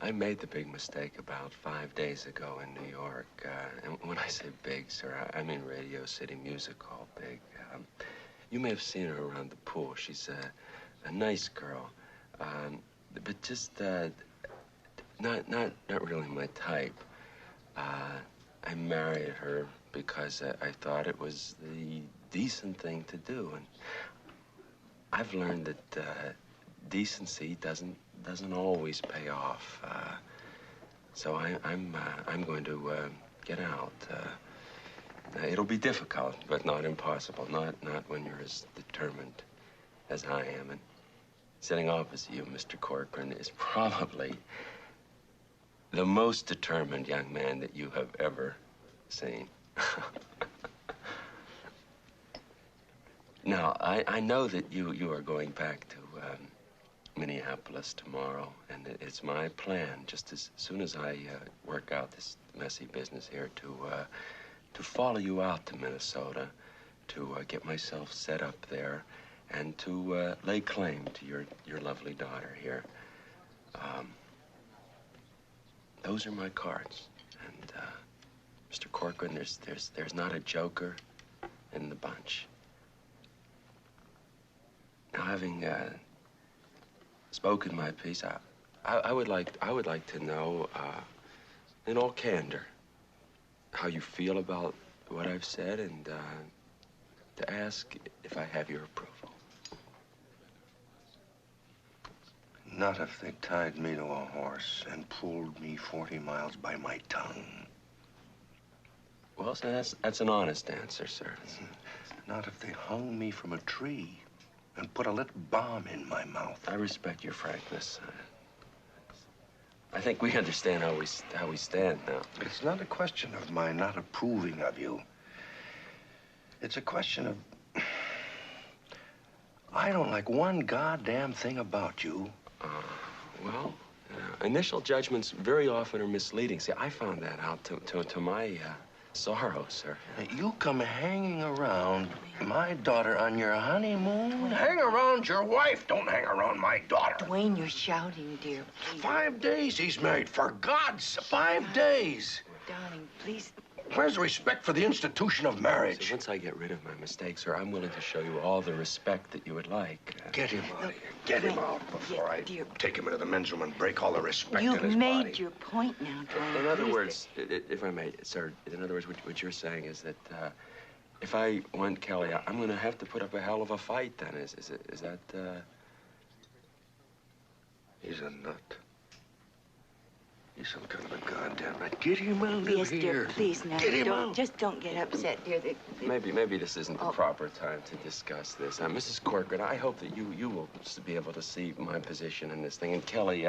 Speaker 14: I made the big mistake about 5 days ago in New York. And when I say big, sir, I mean Radio City Music Hall big. You may have seen her around the pool. She's a nice girl, but just not really my type. I married her because I thought it was the decent thing to do, and I've learned that decency doesn't always pay off. So I'm going to get out. It'll be difficult, but not impossible. Not when you're as determined as I am. And sitting opposite you, Mr. Corcoran, is probably the most determined young man that you have ever seen. Now, I know that you are going back to Minneapolis tomorrow, and it's my plan, just as soon as I work out this messy business here, to follow you out to Minnesota, to get myself set up there, and to lay claim to your lovely daughter here. Those are my cards, and Mr. Corcoran, there's not a joker in the bunch. Now, having spoken my piece, I would like to know, in all candor, how you feel about what I've said, and to ask if I have your approval.
Speaker 9: Not if they tied me to a horse and pulled me 40 miles by my tongue.
Speaker 14: Well, sir, that's an honest answer, sir.
Speaker 9: Not if they hung me from a tree and put a lit bomb in my mouth.
Speaker 14: I respect your frankness. I think we understand how we stand now.
Speaker 9: It's not a question of my not approving of you. It's a question of I don't like one goddamn thing about you.
Speaker 14: Well, initial judgments very often are misleading. See, I found that out to my sorrow, sir.
Speaker 9: You come hanging around my daughter on your honeymoon? Hang around your wife. Don't hang around my daughter.
Speaker 15: Dwayne, you're shouting, dear. Please.
Speaker 9: 5 days he's married. For God's sake, 5 days.
Speaker 15: Darling, please.
Speaker 9: Where's the respect for the institution of marriage?
Speaker 14: So once I get rid of my mistakes, sir, I'm willing to show you all the respect that you would like.
Speaker 9: Get him out of here. Get him out before I take him into the men's room and break all the respect in
Speaker 15: You've
Speaker 9: his
Speaker 15: made
Speaker 9: body.
Speaker 15: your point now, Dwayne.
Speaker 14: In other words, if I may, sir, in other words, what you're saying is that if I want Kelly, I'm going to have to put up a hell of a fight then. Is that...
Speaker 9: He's a nut. He's some kind of a goddamn nut. Get him out of here.
Speaker 15: Yes, dear, please now.
Speaker 9: Get him out.
Speaker 15: Just don't get upset, dear.
Speaker 14: Maybe this isn't the proper time to discuss this. Mrs. Corcoran, I hope that you will be able to see my position in this thing. And Kelly,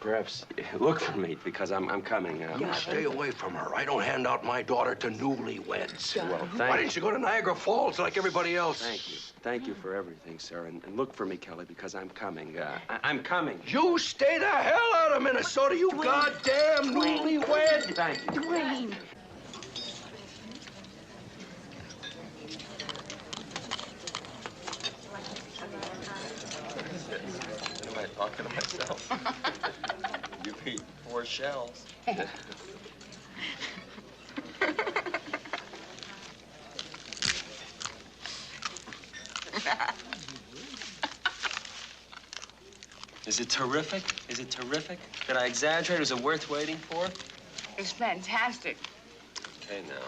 Speaker 14: perhaps look for me because I'm coming.
Speaker 9: You stay away from her. I don't hand out my daughter to newlyweds.
Speaker 14: Well,
Speaker 9: Why didn't you go to Niagara Falls like everybody else?
Speaker 14: Thank you. Thank you for everything, sir. And look for me, Kelly, because I'm coming. I'm coming.
Speaker 9: You stay the hell out of Minnesota, you goddamn newlywed!
Speaker 14: Thank you.
Speaker 15: Dwayne.
Speaker 14: Am I talking to myself? You've eaten 4 shells.
Speaker 5: Is it terrific? Is it terrific? Did I exaggerate? Is it worth waiting for?
Speaker 3: It's fantastic.
Speaker 14: Okay, now.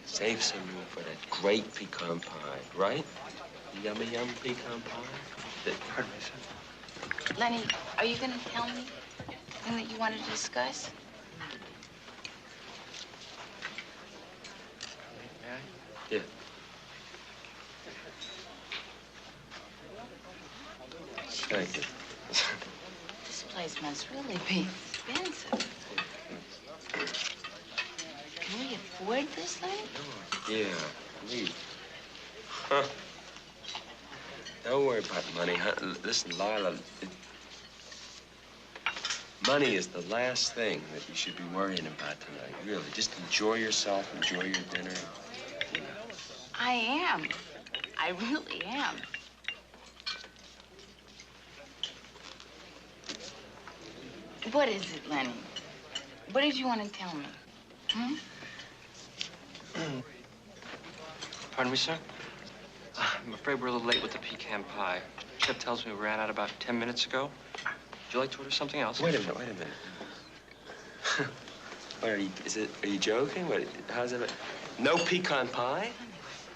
Speaker 14: Save some room for that great pecan pie, right? Yummy, yum pecan pie. Pardon me, sir.
Speaker 3: Lenny, are you going to tell me something that you wanted to discuss?
Speaker 14: Yeah. Thank you.
Speaker 3: This place must really be expensive. Can we afford this, Lenny?
Speaker 14: Yeah, me. Huh. Don't worry about money, huh? Listen, Lila, money is the last thing that you should be worrying about tonight, really. Just enjoy yourself, enjoy your dinner. You know.
Speaker 3: I am. I really am. What is it, Lenny? What did you want to tell me? Hmm?
Speaker 5: Pardon me, sir? I'm afraid we're a little late with the pecan pie. Chef tells me we ran out about 10 minutes ago. Would you like to order something else?
Speaker 14: Wait a minute. What are you joking? How's it? No pecan pie?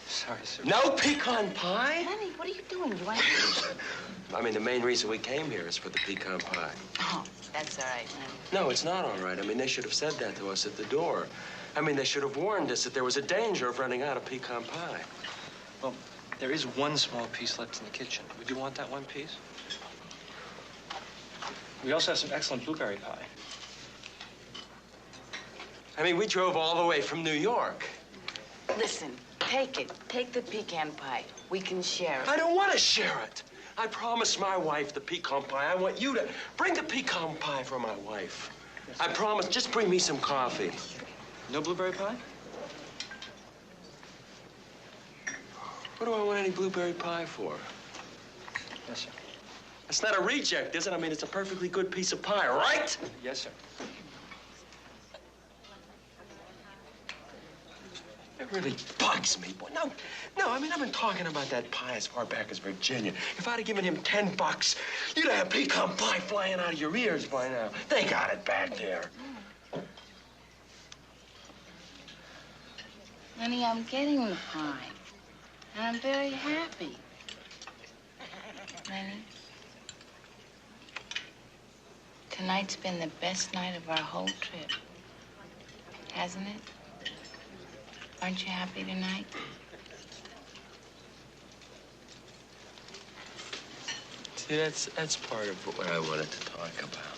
Speaker 5: Sorry, sir.
Speaker 14: No pecan pie?
Speaker 3: Lenny, what are you doing? You want to...
Speaker 14: I mean, the main reason we came here is for the pecan pie.
Speaker 3: Oh, that's all right, Lenny.
Speaker 14: No, it's not all right. I mean, they should have said that to us at the door. I mean, they should have warned us that there was a danger of running out of pecan pie.
Speaker 5: Well, there is one small piece left in the kitchen. Would you want that one piece? We also have some excellent blueberry pie.
Speaker 14: I mean, we drove all the way from New York.
Speaker 3: Listen, take it. Take the pecan pie. We can share it.
Speaker 14: I don't want to share it. I promised my wife the pecan pie. I want you to bring the pecan pie for my wife. Yes, I promise. Just bring me some coffee.
Speaker 5: No blueberry pie?
Speaker 14: What do I want any blueberry pie for?
Speaker 5: Yes, sir.
Speaker 14: It's not a reject, is it? I mean, it's a perfectly good piece of pie, right?
Speaker 5: Yes, sir.
Speaker 14: It really bugs me. Boy, no, I mean, I've been talking about that pie as far back as Virginia. If I'd have given him $10, you'd have pecan pie flying out of your ears by now. They got it back there.
Speaker 3: Lenny, I'm getting the pie. And I'm very happy. Lenny, tonight's been the best night of our whole trip. Hasn't it? Aren't you happy tonight?
Speaker 14: See, that's part of what I wanted to talk about.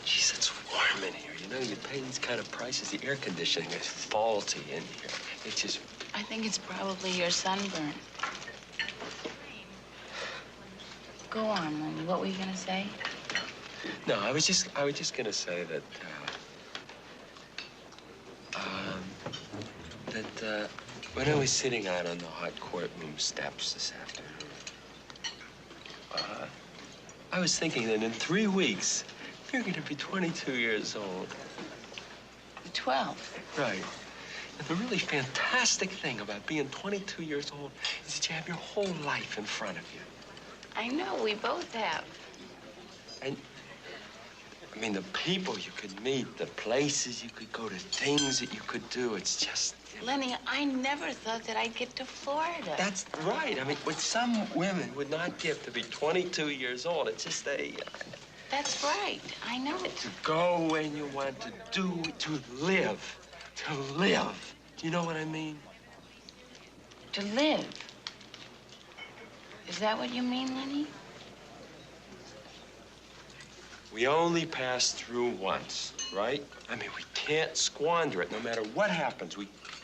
Speaker 14: Geez, it's warm in here, you know, you pay these kind of prices. The air conditioning is faulty in here. It's just...
Speaker 3: I think it's probably your sunburn. Go on, Lenny. What were you gonna say?
Speaker 14: No, I was just gonna say that, when I was sitting out on the hot courtroom steps this afternoon, I was thinking that in 3 weeks, you're gonna be 22 years old.
Speaker 3: 12.
Speaker 14: Right. And the really fantastic thing about being 22 years old is that you have your whole life in front of you.
Speaker 3: I know, we both have.
Speaker 14: And, I mean, the people you could meet, the places you could go, the things that you could do, it's just...
Speaker 3: Lenny, I never thought that I'd get to Florida.
Speaker 14: That's right. I mean, what some women would not give to be 22 years old, it's just
Speaker 3: That's right. I know it.
Speaker 14: To go when you want to do, to live. To live. Do you know what I mean?
Speaker 3: To live. Is that what you mean, Lenny?
Speaker 14: We only pass through once, right? I mean, we can't squander it no matter what happens.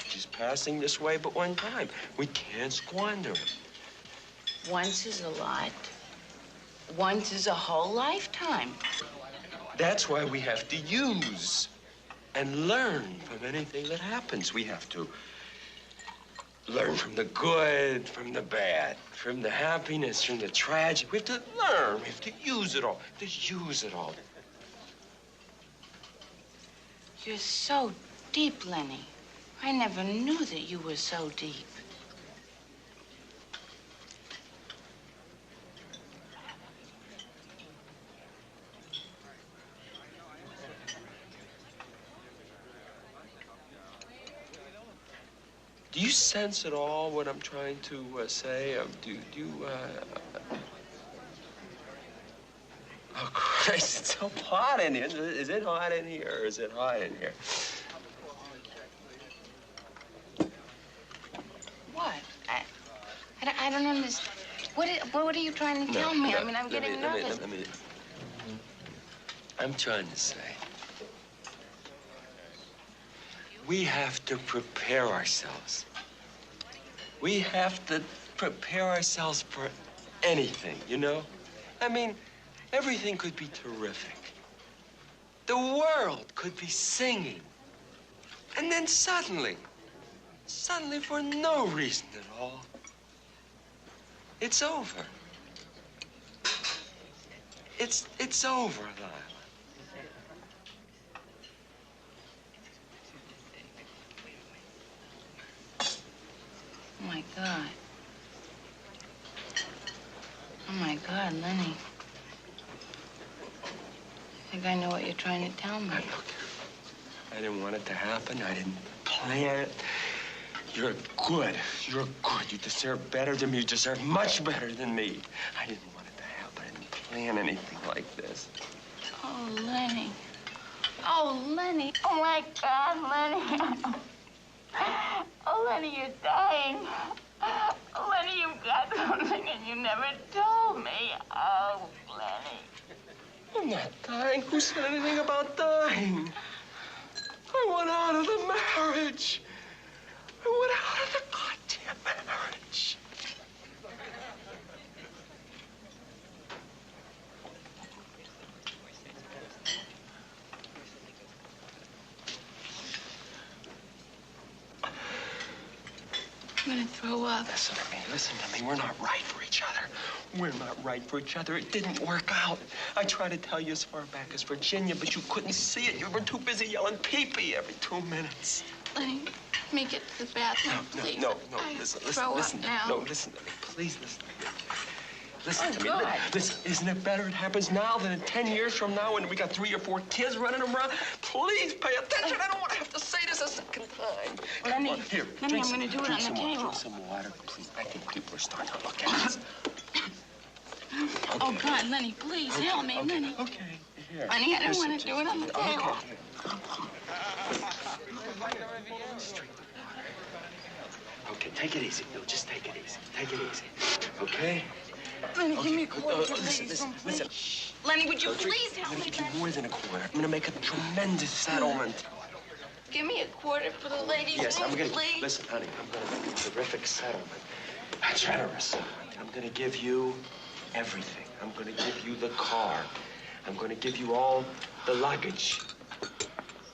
Speaker 14: She's passing this way but one time. We can't squander it.
Speaker 3: Once is a lot. Once is a whole lifetime.
Speaker 14: That's why we have to use and learn from anything that happens. We have to learn from the good, from the bad, from the happiness, from the tragedy. We have to learn. We have to use it all. To use it all.
Speaker 3: You're so deep, Lenny. I never knew that you were so deep.
Speaker 14: Do you sense at all what I'm trying to say? Do you, Oh, Christ, it's so hot in here. Is it hot in here or is it hot in here?
Speaker 3: What? I don't understand. What are you trying to tell me? I mean, I'm getting nervous.
Speaker 14: I'm trying to say, we have to prepare ourselves. We have to prepare ourselves for anything, you know? I mean, everything could be terrific. The world could be singing. And then suddenly, for no reason at all, it's over. It's over, Lila.
Speaker 3: Oh, my God. Oh, my God, Lenny. I think I know what you're trying to tell me.
Speaker 14: Look, I didn't want it to happen. I didn't plan it. You're good. You're good. You deserve better than me. You deserve much better than me. I didn't want it to happen. I didn't plan anything like this.
Speaker 3: Oh, Lenny. Oh, Lenny. Oh, my God, Lenny. Oh, Lenny, you're dying. Oh, Lenny, you've got something and you never told me. Oh, Lenny.
Speaker 14: I'm not dying. Who said anything about dying? I want out of the marriage. I want out of the goddamn marriage.
Speaker 3: I'm gonna throw up.
Speaker 14: Listen to me. We're not right for each other. We're not right for each other. It didn't work out. I tried to tell you as far back as Virginia, but you couldn't see it. You were too busy yelling pee-pee every 2 minutes.
Speaker 3: Lenny, let me get to the bathroom, please.
Speaker 14: No, listen
Speaker 3: now.
Speaker 14: No, listen to me. Please listen to me. Listen to me.
Speaker 3: God.
Speaker 14: Listen, isn't it better it happens now than in 10 years from now when we got 3 or 4 kids running around? Please pay attention. I don't want to have to say this a second time.
Speaker 3: Lenny,
Speaker 14: Come on, here,
Speaker 3: Lenny, I'm gonna do it on the table.
Speaker 14: Drink some water, please. I think people are starting to look at us.
Speaker 3: Okay. Oh, God, Lenny, please help me, Lenny.
Speaker 14: Okay, here.
Speaker 3: Lenny, I don't want to do it on the table.
Speaker 14: Okay, take it easy. No, just take it easy. Take it easy. Okay?
Speaker 8: Lenny,
Speaker 5: Okay,
Speaker 8: give me a quarter.
Speaker 5: listen.
Speaker 8: Lenny, would you
Speaker 5: Audrey,
Speaker 8: please help
Speaker 5: I'm
Speaker 8: me?
Speaker 5: gonna give you more than a quarter. I'm gonna make a tremendous settlement.
Speaker 8: Give me a quarter for the ladies'
Speaker 5: Yes, I'm
Speaker 8: room,
Speaker 5: gonna.
Speaker 8: please.
Speaker 5: Listen, honey, I'm gonna make a terrific settlement. A generous settlement. I'm gonna give you everything. I'm gonna give you the car. I'm gonna give you all the luggage.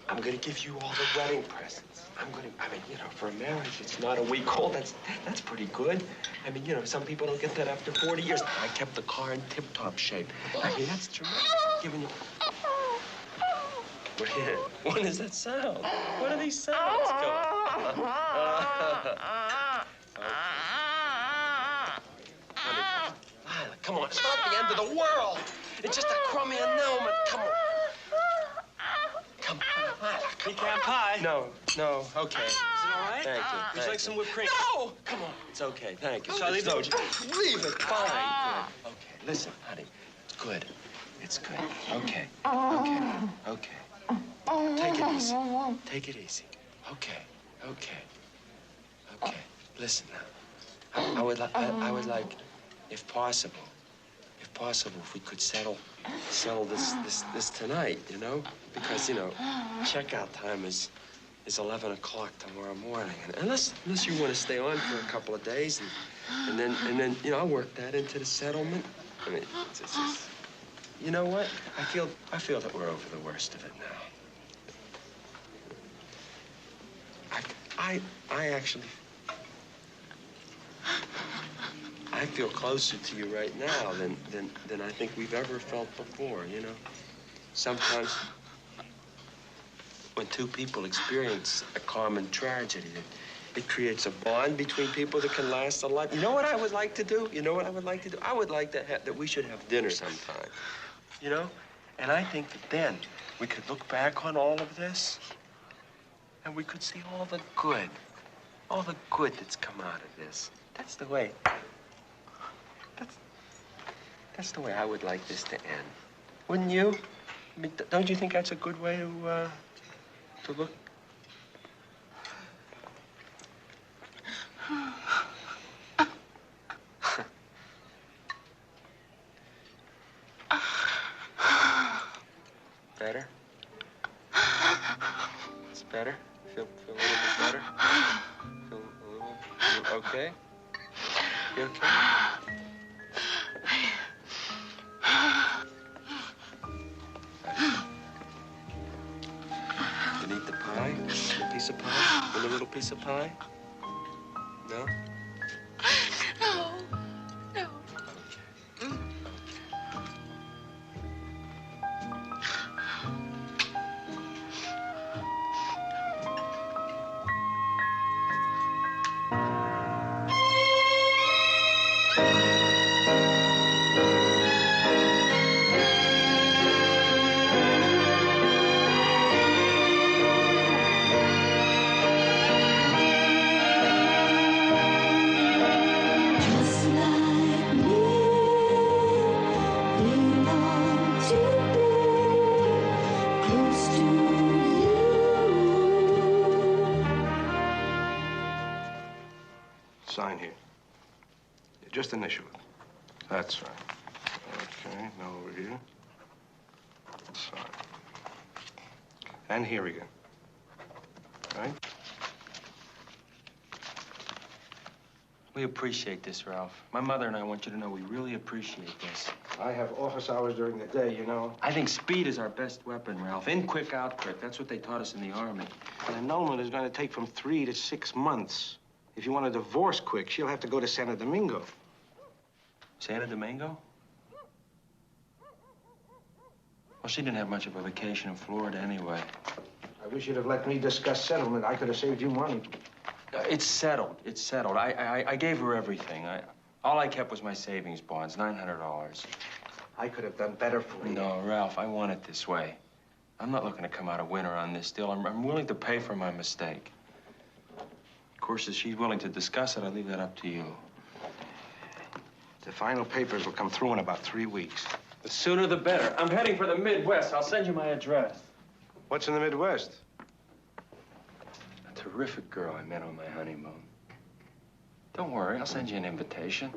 Speaker 5: I'm gonna give you all the wedding presents. I mean, you know, for a marriage, it's not a week old. That's pretty good. I mean, you know, some people don't get that after 40 years. I kept the car in tip-top shape. I mean, that's tremendous. I'm giving you. What does that sound? What are these sounds? Honey, Lila, come on. It's not the end of the world. It's just a crummy annulment. Come on. Come on, Lila.
Speaker 6: Pecan pie?
Speaker 5: No, okay.
Speaker 6: Is it all right?
Speaker 5: Thank you.
Speaker 6: Would you like some whipped cream?
Speaker 5: No! Come on. It's okay. Thank you.
Speaker 6: Shall I leave it?
Speaker 5: Leave it. Fine. Good. Okay. Listen, honey. It's good. It's good. Okay. Take it easy. Take it easy. Okay. Listen now. I would like, if possible, if we could settle this tonight, you know? Because, you know, checkout time is 11 o'clock tomorrow morning. And unless you want to stay on for a couple of days and then, you know, I'll work that into the settlement. I mean, it's just, you know what? I feel that we're over the worst of it now. I actually, I feel closer to you right now than I think we've ever felt before, you know? Sometimes when two people experience a common tragedy, it creates a bond between people that can last a life. You know what I would like to do? I would like that we should have dinner sometime, you know? And I think that then we could look back on all of this and we could see all the good that's come out of this. That's the way I would like this to end. Wouldn't you? I mean, don't you think that's a good way to look? Better? It's better? Feel a little bit better? Feel a little... You okay? You okay? You eat the pie? A piece of pie? Want a little piece of pie? No?
Speaker 8: No.
Speaker 9: Sign here. Just initial it. That's right. Okay, now over here. Sign. And here again. Right?
Speaker 5: We appreciate this, Ralph. My mother and I want you to know we really appreciate this.
Speaker 9: I have office hours during the day, you know.
Speaker 5: I think speed is our best weapon, Ralph. In quick, out quick. That's what they taught us in the Army.
Speaker 9: An annulment is going to take from 3 to 6 months. If you want a divorce quick, she'll have to go to Santo Domingo.
Speaker 5: Santo Domingo? Well, she didn't have much of a vacation in Florida anyway.
Speaker 9: I wish you'd have let me discuss settlement. I could have saved you money.
Speaker 5: It's settled. It's settled. I gave her everything. All I kept was my savings bonds, $900.
Speaker 9: I could have done better for you.
Speaker 5: No, Ralph, I want it this way. I'm not looking to come out a winner on this deal. I'm willing to pay for my mistake. Of course, if she's willing to discuss it, I leave that up to you.
Speaker 9: The final papers will come through in about 3 weeks.
Speaker 5: The sooner the better. I'm heading for the Midwest. I'll send you my address.
Speaker 9: What's in the Midwest?
Speaker 5: A terrific girl I met on my honeymoon. Don't worry, I'll send you an invitation.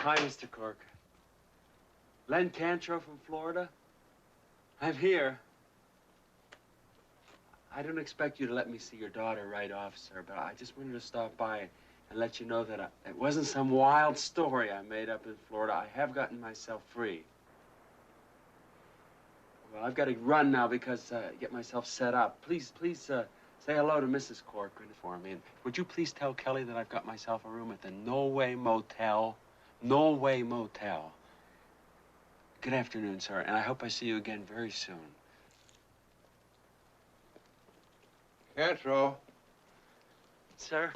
Speaker 5: Hi, Mr. Cork. Len Cantrow from Florida. I'm here. I don't expect you to let me see your daughter right off, sir, but I just wanted to stop by and let you know that it wasn't some wild story I made up in Florida. I have gotten myself free. Well, I've got to run now because get myself set up. Please, say hello to Mrs. Corcoran for me. And would you please tell Kelly that I've got myself a room at the No Way Motel? No Way Motel. Good afternoon, sir, and I hope I see you again very soon.
Speaker 9: Cantrow.
Speaker 5: Sir?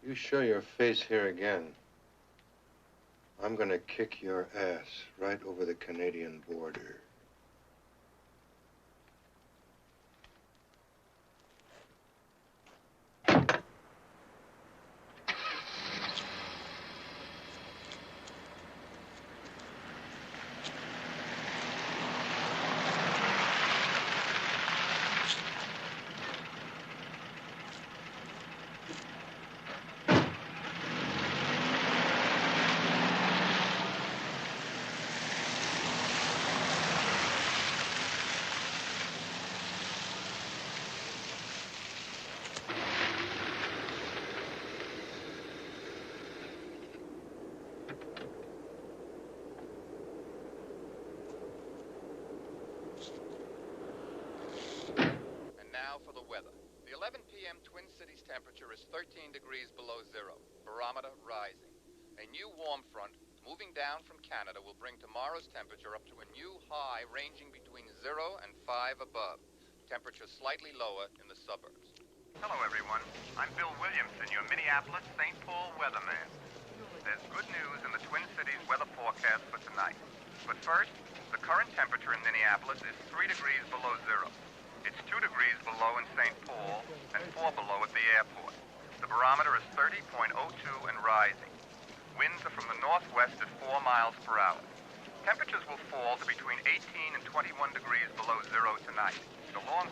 Speaker 9: You show your face here again, I'm gonna kick your ass right over the Canadian border.
Speaker 16: For the weather. The 11 p.m. Twin Cities temperature is 13 degrees below zero. Barometer rising. A new warm front moving down from Canada will bring tomorrow's temperature up to a new high ranging between 0 and 5 above. Temperature slightly lower in the suburbs.
Speaker 12: Hello, everyone. I'm Bill Williamson, your Minneapolis-St. Paul weatherman. There's good news in the Twin Cities weather forecast for tonight. But first, the current temperature in Minneapolis is 3 degrees below zero. It's 2 degrees below in St. Paul and 4 below at the airport. The barometer is 30.02 and rising. Winds are from the northwest at 4 miles per hour. Temperatures will fall to between 18 and 21 degrees below zero tonight. The long...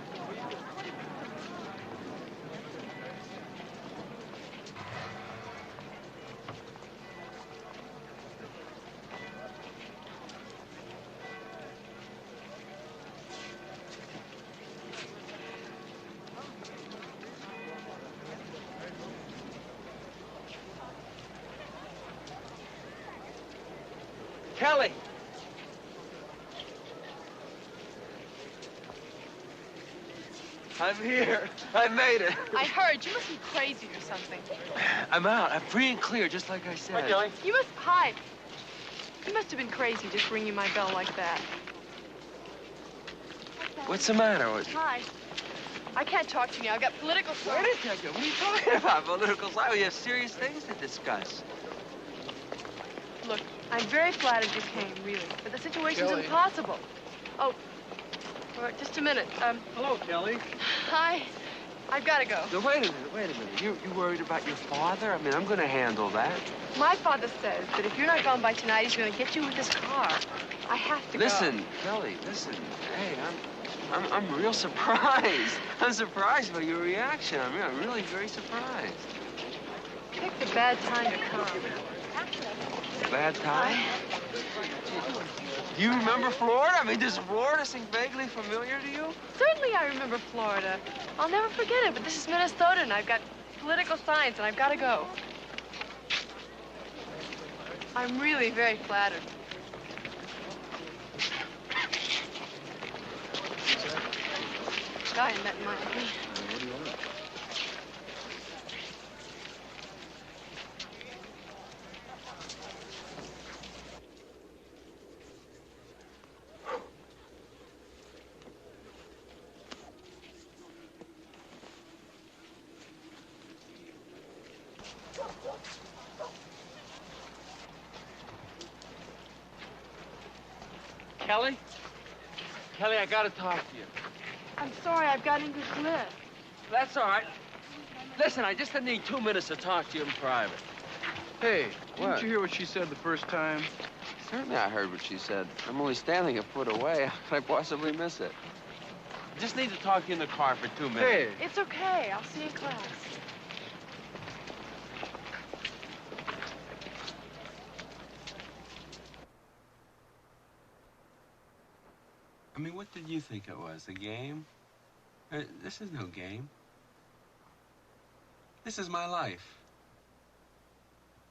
Speaker 5: Kelly! I'm here. I made it.
Speaker 13: I heard. You must be crazy or something.
Speaker 5: I'm out. I'm free and clear, just like I said.
Speaker 13: Hi, Kelly. You must... Hi. You must have been crazy just ringing my bell like that.
Speaker 5: What's the matter with you?
Speaker 13: Hi. I can't talk to you now. I've got political...
Speaker 5: Wait a second. What are you talking about? Political side? We have serious things to discuss.
Speaker 13: Look, I'm very flattered you came, really. But the situation's impossible. Oh, all right, just a minute.
Speaker 5: Hello, Kelly.
Speaker 13: Hi. I've got to go.
Speaker 5: No, wait a minute. You worried about your father? I mean, I'm going to handle that.
Speaker 13: My father says that if you're not gone by tonight, he's going to get you with his car. I have to go.
Speaker 5: Listen, Kelly, listen. Hey, I'm real surprised. I'm surprised by your reaction. I'm really very surprised.
Speaker 13: Picked a bad time to come.
Speaker 5: Bad time? Do you remember Florida? I mean, does Florida seem vaguely familiar to you?
Speaker 13: Certainly I remember Florida. I'll never forget it, but this is Minnesota, and I've got political science, and I've got to go. I'm really very flattered. Guy I met in Miami.
Speaker 5: Kelly? Kelly, I gotta talk to you.
Speaker 13: I'm sorry, I've got English lit.
Speaker 5: That's all right. Listen, I just need 2 minutes to talk to you in private.
Speaker 17: Hey,
Speaker 14: What?
Speaker 17: didn't you hear what she said the first time?
Speaker 14: Certainly I heard what she said. I'm only standing a foot away. How could I possibly miss it?
Speaker 5: I just need to talk to you in the car for 2 minutes.
Speaker 17: Hey.
Speaker 13: It's okay. I'll see you in class.
Speaker 5: I mean, what did you think it was? A game? This is no game. This is my life.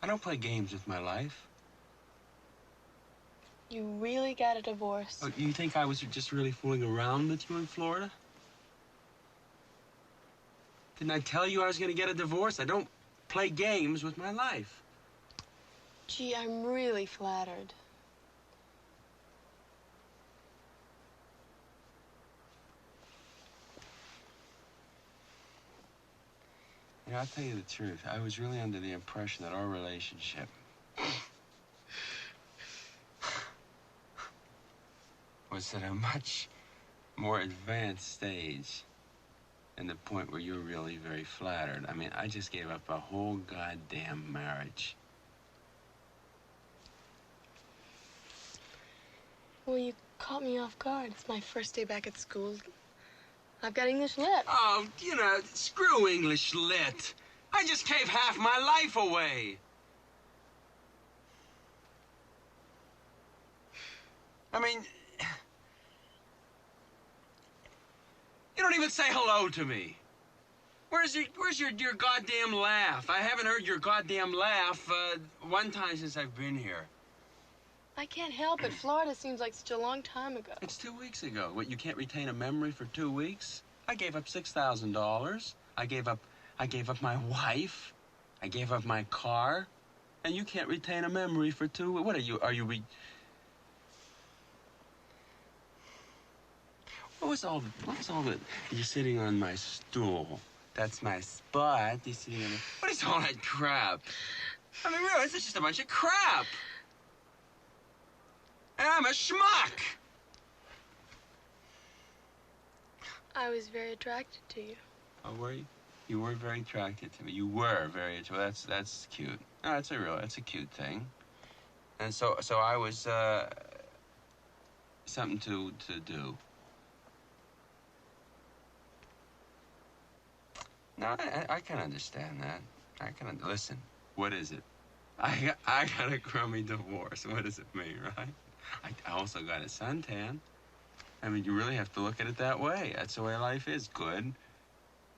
Speaker 5: I don't play games with my life.
Speaker 10: You really got a divorce.
Speaker 5: Oh, you think I was just really fooling around with you in Florida? Didn't I tell you I was going to get a divorce? I don't play games with my life.
Speaker 10: Gee, I'm really flattered.
Speaker 5: You know, I'll tell you the truth. I was really under the impression that our relationship was at a much more advanced stage than the point where you're really very flattered. I mean, I just gave up a whole goddamn marriage.
Speaker 10: Well, you caught me off guard. It's my first day back at school. I've got English lit.
Speaker 5: Oh, you know, screw English lit. I just gave half my life away. I mean, you don't even say hello to me. Where's your goddamn laugh? I haven't heard your goddamn laugh one time since I've been here.
Speaker 10: I can't help it. Florida seems like such a long time ago.
Speaker 5: It's 2 weeks ago. What, you can't retain a memory for 2 weeks? I gave up $6,000. I gave up my wife. I gave up my car. And you can't retain a memory for 2 weeks. What are you What was all the, you're sitting on my stool. That's my spot. You're sitting on what is all that crap? I mean, really, it's just a bunch of crap. And I'm a schmuck.
Speaker 10: I was very attracted to you.
Speaker 5: Oh, were you? You were very attracted to me. You were very attracted. That's cute. No, that's a cute thing. And so I was something to do. No, I can understand that. Listen. What is it? I got a crummy divorce. What does it mean, right? I also got a suntan. I mean, you really have to look at it that way. That's the way life is, good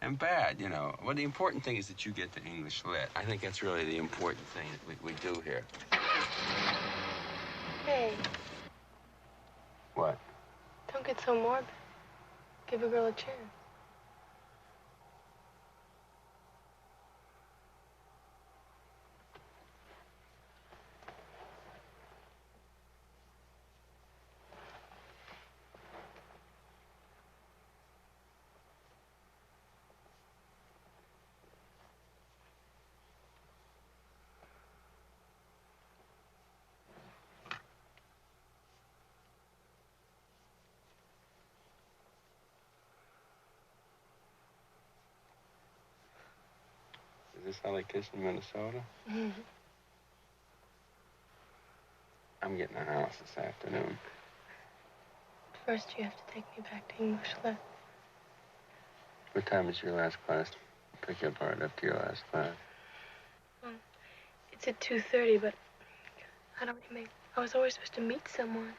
Speaker 5: and bad, you know. Well, the important thing is that you get the English lit. I think that's really the important thing that we do here.
Speaker 10: Hey,
Speaker 5: What?
Speaker 10: don't get so morbid. Give a girl a chance.
Speaker 5: Is this how they kiss in Minnesota?
Speaker 10: Mm-hmm.
Speaker 5: I'm getting a house this afternoon.
Speaker 10: First, you have to take me back to English lit.
Speaker 5: What time is your last class? Pick you up right after your last class.
Speaker 10: It's at 2:30, but I was always supposed to meet someone.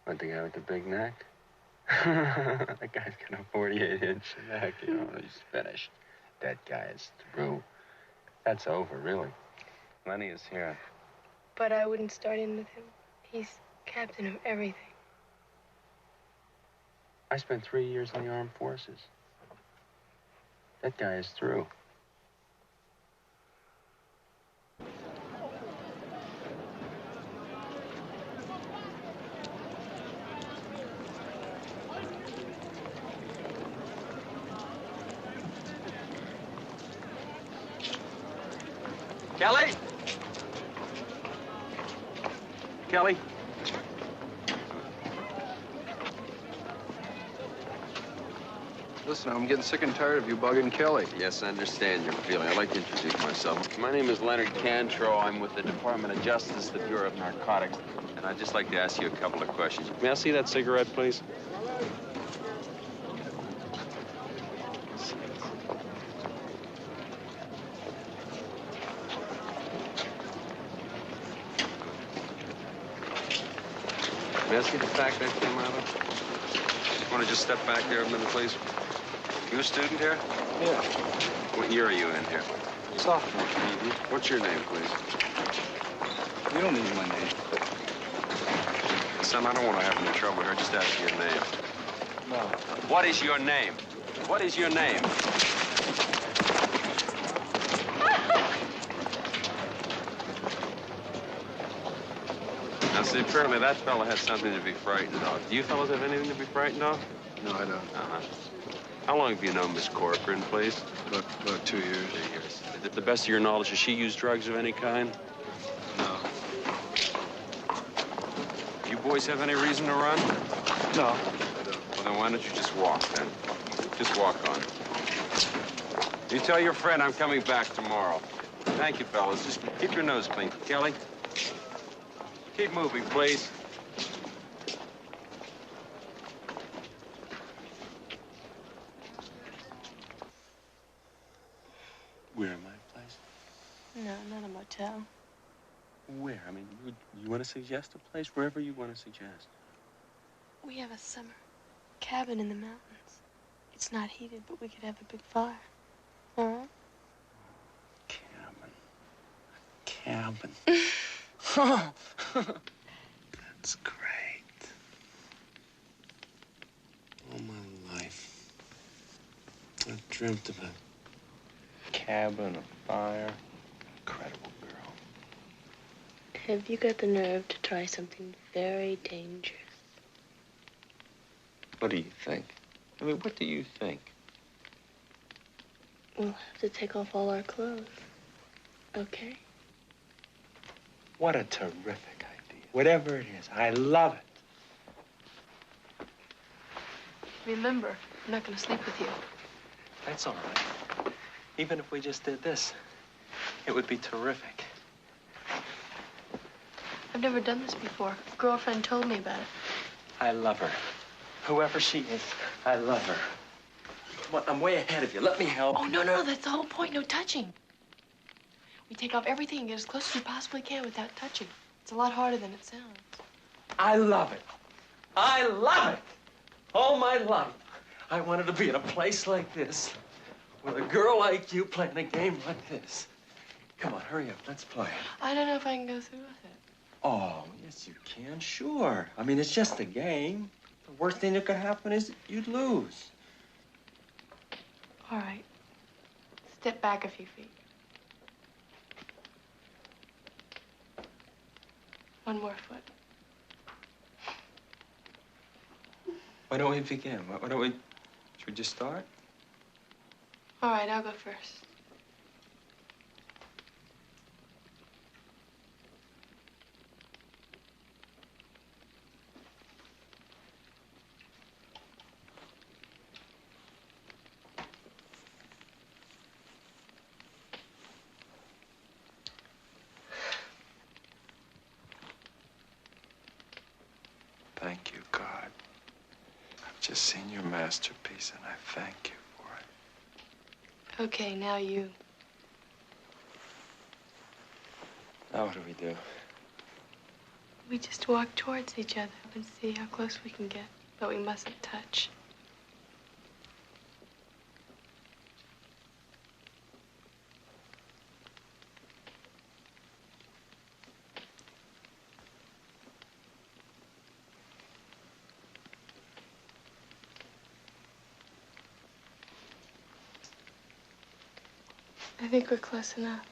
Speaker 5: What, the guy with the big neck? That guy's got a 48-inch neck, you know. He's finished. That guy is through. That's over, really. Lenny is here.
Speaker 10: But I wouldn't start in with him. He's captain of everything.
Speaker 5: I spent 3 years in the armed forces. That guy is through. Kelly? Kelly?
Speaker 17: Listen, I'm getting sick and tired of you bugging Kelly.
Speaker 18: Yes, I understand your feeling. I'd like to introduce myself. My name is Lenny Cantrow. I'm with the Department of Justice, the Bureau of Narcotics. And I'd just like to ask you a couple of questions. May I see that cigarette, please? May I see the fact that came out of? Want to just step back here a minute, please? You a student here?
Speaker 17: Yeah.
Speaker 18: What year are you in here?
Speaker 17: Sophomore.
Speaker 18: Mm-hmm. What's your name, please?
Speaker 17: You don't need my name.
Speaker 18: Son, I don't want to have any trouble here. Just ask your name.
Speaker 17: No.
Speaker 18: What is your name? What is your name? Now, see, apparently that fella has something to be frightened of. Do you fellas have anything to be frightened of?
Speaker 17: No, I don't.
Speaker 18: Uh-huh. How long have you known Miss Corcoran, please?
Speaker 17: About 2 years.
Speaker 18: 2 years. To the best of your knowledge, has she used drugs of any kind?
Speaker 17: No.
Speaker 18: You boys have any reason to run?
Speaker 17: No, I don't.
Speaker 18: Well, then why don't you just walk, then? Just walk on. You tell your friend I'm coming back tomorrow. Thank you, fellas. Just keep your nose clean. Kelly, keep moving, please. Where, my place?
Speaker 10: No, not a motel.
Speaker 18: Where? I mean, you want to suggest a place? Wherever you want to suggest.
Speaker 10: We have a summer cabin in the mountains. It's not heated, but we could have a big fire. All right?
Speaker 18: Cabin. That's great. All my life, I've dreamt of a cabin, a fire. Incredible girl.
Speaker 10: Have you got the nerve to try something very dangerous?
Speaker 18: What do you think? I mean, what do you think?
Speaker 10: We'll have to take off all our clothes. Okay?
Speaker 18: What a terrific idea. Whatever it is, I love it.
Speaker 13: Remember, I'm not going to sleep with you.
Speaker 18: That's all right. Even if we just did this, it would be terrific.
Speaker 10: I've never done this before. A girlfriend told me about it.
Speaker 18: I love her. Whoever she is, I love her. Come on, I'm way ahead of you. Let me help.
Speaker 10: Oh, no, that's the whole point. No touching. We take off everything and get as close as we possibly can without touching. It's a lot harder than it sounds.
Speaker 18: I love it. I love it. All my life, I wanted to be in a place like this with a girl like you playing a game like this. Come on, hurry up. Let's play.
Speaker 10: I don't know if I can go through with it.
Speaker 18: Oh, yes, you can. Sure. I mean, it's just a game. The worst thing that could happen is you'd lose.
Speaker 10: All right. Step back a few feet. One more foot.
Speaker 18: Why don't we begin? Why don't we... Should we just start?
Speaker 10: All right, I'll go first.
Speaker 18: Thank you, God. I've just seen your masterpiece, and I thank you for it.
Speaker 10: Okay, now you.
Speaker 18: Now what do we do?
Speaker 10: We just walk towards each other and see how close we can get, but we mustn't touch. I think we're close enough.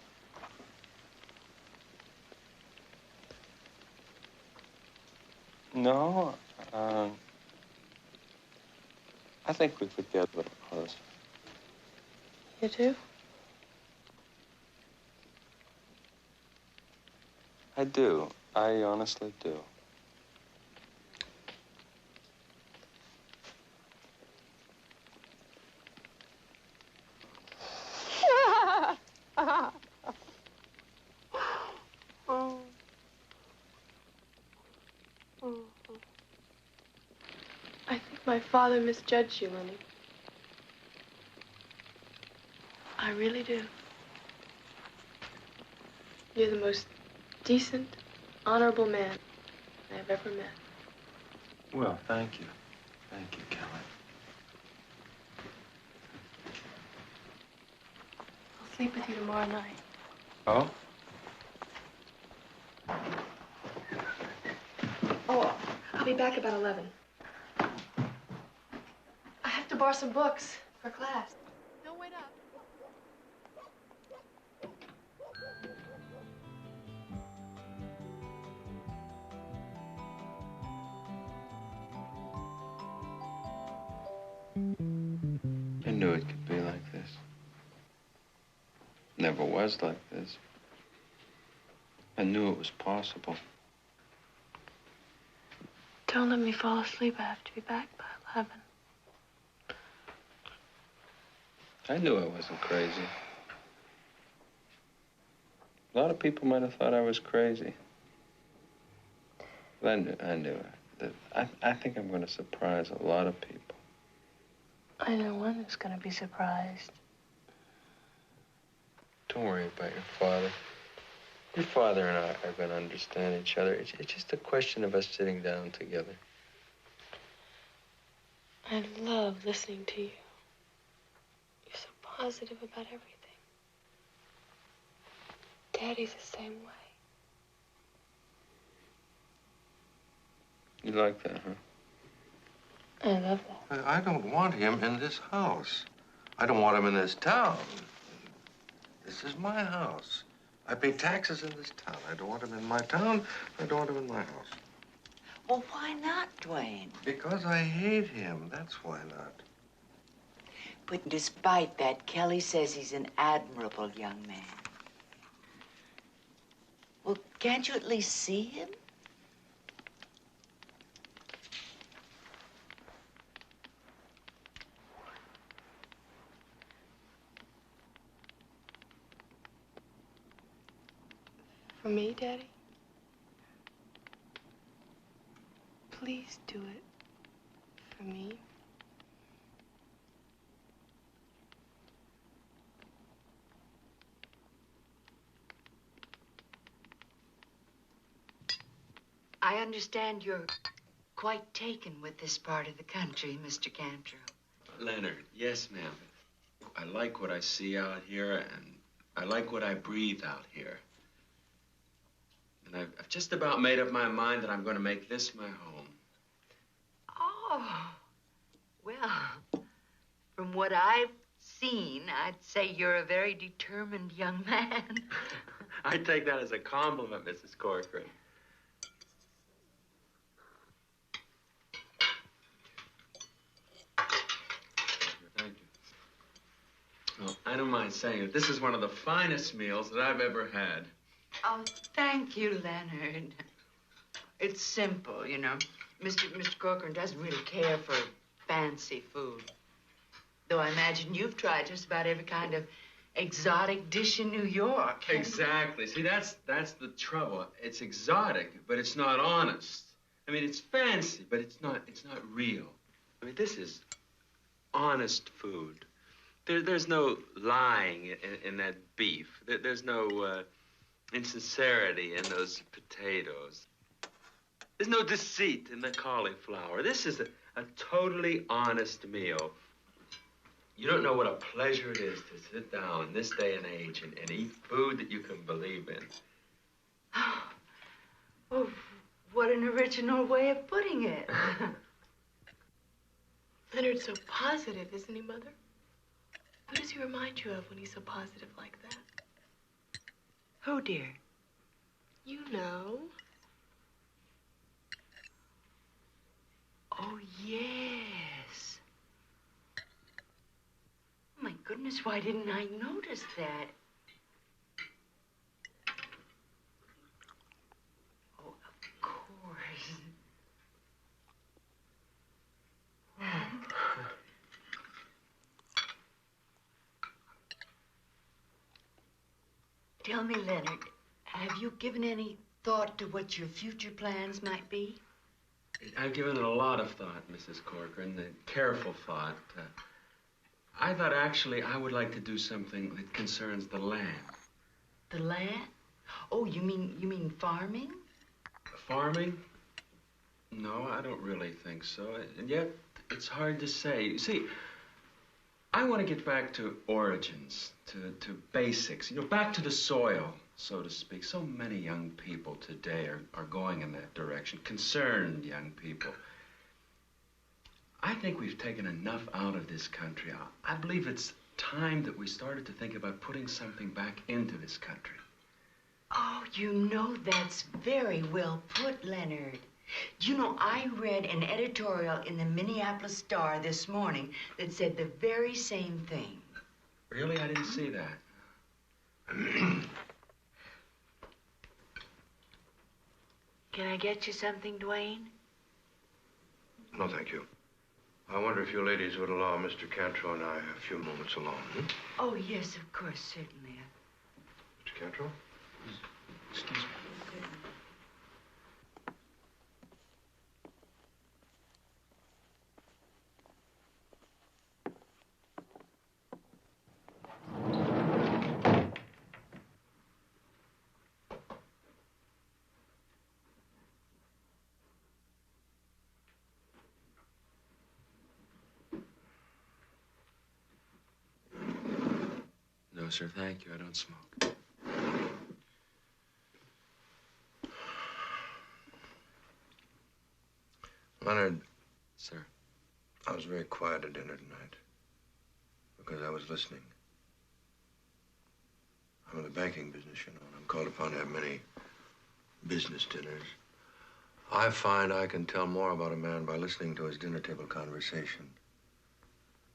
Speaker 18: No, I think we could get a little closer.
Speaker 10: You do?
Speaker 17: I do. I honestly do.
Speaker 13: I think my father misjudged you, Lenny. I really do. You're the most decent, honorable man I've ever met.
Speaker 17: Well, thank you. Thank you, Kelly.
Speaker 13: I'll sleep with you tomorrow night.
Speaker 17: Oh?
Speaker 13: Oh, I'll be back about 11. I have to borrow some books for class. Don't wait up.
Speaker 17: I knew it could be like this. Never was like this. I knew it was possible.
Speaker 13: Don't let me fall asleep. I have to be back by 11.
Speaker 17: I knew I wasn't crazy. A lot of people might have thought I was crazy. But I knew it. I think I'm going to surprise a lot of people.
Speaker 13: I know one who's going to be surprised.
Speaker 17: Don't worry about your father. Your father and I are going to understand each other. It's just a question of us sitting down together.
Speaker 13: I love listening to you. You're so positive about everything. Daddy's the same way.
Speaker 17: You like that, huh?
Speaker 13: I love that.
Speaker 9: I don't want him in this house. I don't want him in this town. This is my house. I pay taxes in this town. I don't want him in my town. I don't want him in my house.
Speaker 15: Well, why not, Dwayne?
Speaker 9: Because I hate him. That's why not.
Speaker 15: But despite that, Kelly says he's an admirable young man. Well, can't you at least see him?
Speaker 13: For me, Daddy? Please do it. For me.
Speaker 15: I understand you're quite taken with this part of the country, Mr. Cantrow.
Speaker 14: Leonard, yes, ma'am. I like what I see out here, and I like what I breathe out here. And I've just about made up my mind that I'm going to make this my home.
Speaker 15: Oh, well, from what I've seen, I'd say you're a very determined young man.
Speaker 14: I take that as a compliment, Mrs. Corcoran. Thank you. Well, I don't mind saying it. This is one of the finest meals that I've ever had.
Speaker 15: Oh, thank you, Leonard. It's simple, you know. Mr. Corcoran doesn't really care for fancy food. Though I imagine you've tried just about every kind of exotic dish in New York.
Speaker 14: Exactly. See, that's the trouble. It's exotic, but it's not honest. I mean, it's fancy, but it's not real. I mean, this is honest food. There's no lying in that beef. There's no insincerity in those potatoes. There's no deceit in the cauliflower. This is a totally honest meal. You don't know what a pleasure it is to sit down in this day and age and eat food that you can believe in.
Speaker 15: Oh, what an original way of putting it.
Speaker 13: Leonard's so positive, isn't he, Mother? Who does he remind you of when he's so positive like that?
Speaker 15: Who, dear?
Speaker 13: You know.
Speaker 15: Oh, yes. Oh, my goodness, why didn't I notice that? Tell me, Leonard, have you given any thought to what your future plans might be?
Speaker 14: I've given it a lot of thought, Mrs. Corcoran, careful thought. I thought actually I would like to do something that concerns the land.
Speaker 15: The land? Oh, you mean farming?
Speaker 14: Farming? No, I don't really think so. And yet, it's hard to say. You see, I want to get back to origins, to basics, back to the soil, so to speak. So many young people today are going in that direction, concerned young people. I think we've taken enough out of this country. I believe it's time that we started to think about putting something back into this country.
Speaker 15: Oh, that's very well put, Leonard. I read an editorial in the Minneapolis Star this morning that said the very same thing.
Speaker 14: Really? I didn't see that.
Speaker 15: Can I get you something, Dwayne?
Speaker 9: No, thank you. I wonder if you ladies would allow Mr. Cantrow and I a few moments alone.
Speaker 15: Oh, yes, of course, certainly.
Speaker 9: Mr. Cantrow?
Speaker 14: Excuse me. No, sir, thank you. I don't smoke.
Speaker 9: Leonard.
Speaker 14: Sir.
Speaker 9: I was very quiet at dinner tonight because I was listening. I'm in the banking business, and I'm called upon to have many business dinners. I find I can tell more about a man by listening to his dinner table conversation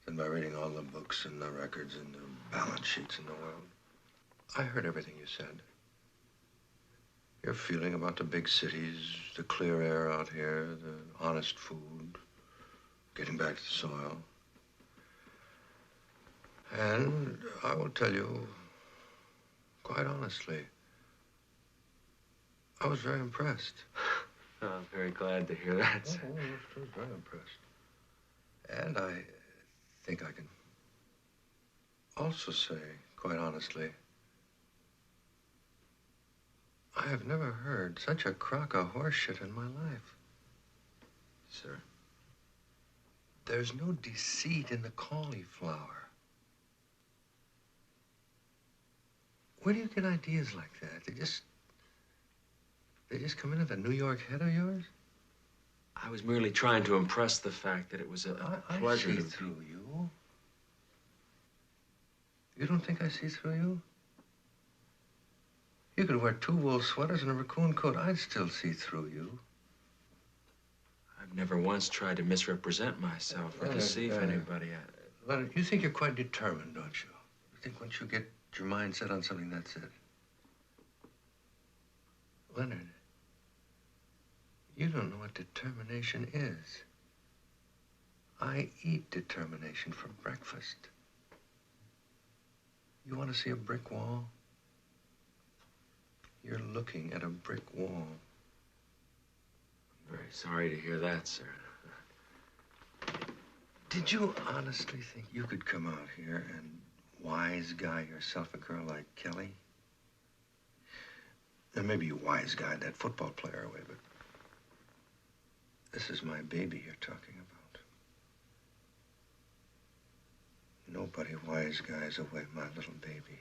Speaker 9: than by reading all the books and the records and the balance sheets in the world. I heard everything you said. Your feeling about the big cities, the clear air out here, the honest food, getting back to the soil. And I will tell you, quite honestly, I was very impressed.
Speaker 14: I'm very glad to hear that, sir.
Speaker 9: Oh, I was very impressed. And I think I can also say, quite honestly, I have never heard such a crock of horseshit in my life.
Speaker 14: Sir?
Speaker 9: There's no deceit in the cauliflower. Where do you get ideas like that? They just come into the New York head of yours?
Speaker 14: I was merely trying to impress the fact that it was a pleasure
Speaker 9: I see through you. You don't think I see through you? You could wear 2 wool sweaters and a raccoon coat. I'd still see through you.
Speaker 14: I've never once tried to misrepresent myself or deceive anybody.
Speaker 9: Leonard, you think you're quite determined, don't you? You think once you get your mind set on something, that's it. Leonard, you don't know what determination is. I eat determination for breakfast. You want to see a brick wall? You're looking at a brick wall.
Speaker 14: I'm very sorry to hear that, sir.
Speaker 9: Did you honestly think you could come out here and wise guy yourself a girl like Kelly? And maybe you wise guyed that football player away, but this is my baby you're talking about. Nobody wise guys away my little baby.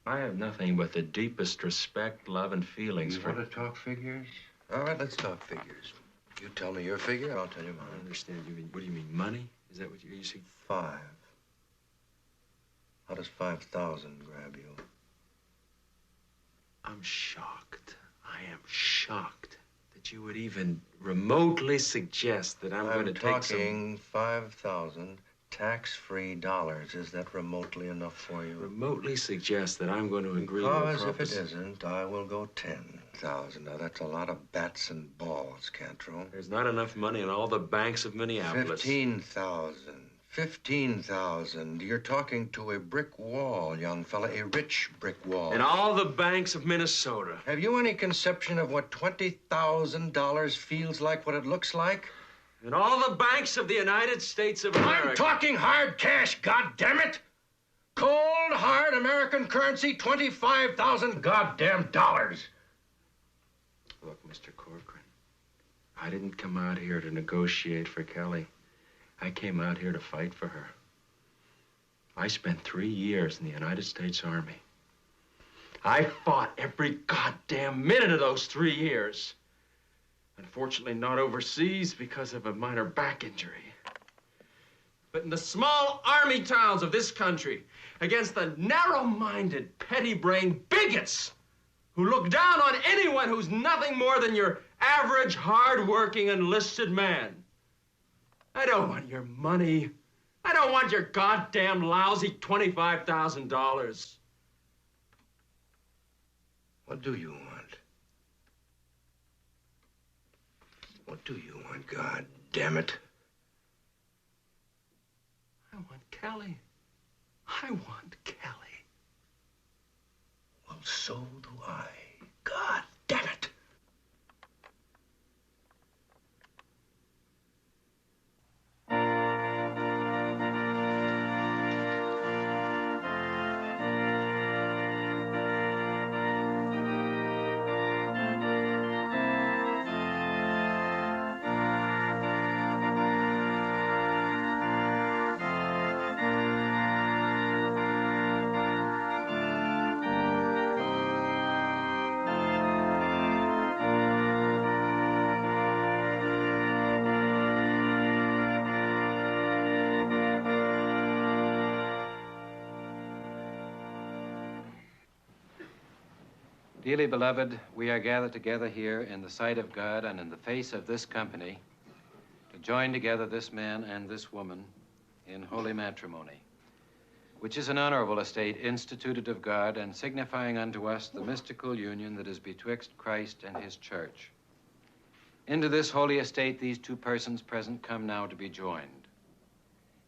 Speaker 14: I have nothing but the deepest respect, love, and feelings
Speaker 9: You
Speaker 14: for...
Speaker 9: want to talk figures? All right, let's talk figures. You tell me your figure, I'll tell you mine.
Speaker 14: I don't understand. What do you mean, money? Is that what you say?
Speaker 9: 5. How does 5,000 grab you?
Speaker 14: I'm shocked. I am shocked that you would even remotely suggest that I'm going to take some...
Speaker 9: talking 5,000 tax-free dollars. Is that remotely enough for you?
Speaker 14: Remotely suggest that I'm going to agree with
Speaker 9: Because if it isn't, I will go 10,000. Now, that's a lot of bats and balls, Cantrow.
Speaker 14: There's not enough money in all the banks of Minneapolis.
Speaker 9: 15,000. $15,000. You're talking to a brick wall, young fella, a rich brick wall.
Speaker 5: In all the banks of Minnesota.
Speaker 9: Have you any conception of what $20,000 feels like, what it looks like?
Speaker 5: In all the banks of the United States of America.
Speaker 9: I'm talking hard cash, goddammit! Cold, hard American currency, 25,000 goddamn dollars.
Speaker 17: Look, Mr. Corcoran, I didn't come out here to negotiate for Kelly. I came out here to fight for her. I spent 3 years in the United States Army. I fought every goddamn minute of those 3 years. Unfortunately, not overseas because of a minor back injury. But in the small army towns of this country, against the narrow-minded, petty-brained bigots who look down on anyone who's nothing more than your average, hard-working, enlisted man. I don't want your money. I don't want your goddamn lousy $25,000.
Speaker 9: What do you want? What do you want, God damn it?
Speaker 17: I want Kelly. I want Kelly.
Speaker 9: Well, so do I. God damn it.
Speaker 19: Dearly beloved, we are gathered together here in the sight of God and in the face of this company to join together this man and this woman in holy matrimony, which is an honorable estate instituted of God and signifying unto us the mystical union that is betwixt Christ and his church. Into this holy estate these two persons present come now to be joined.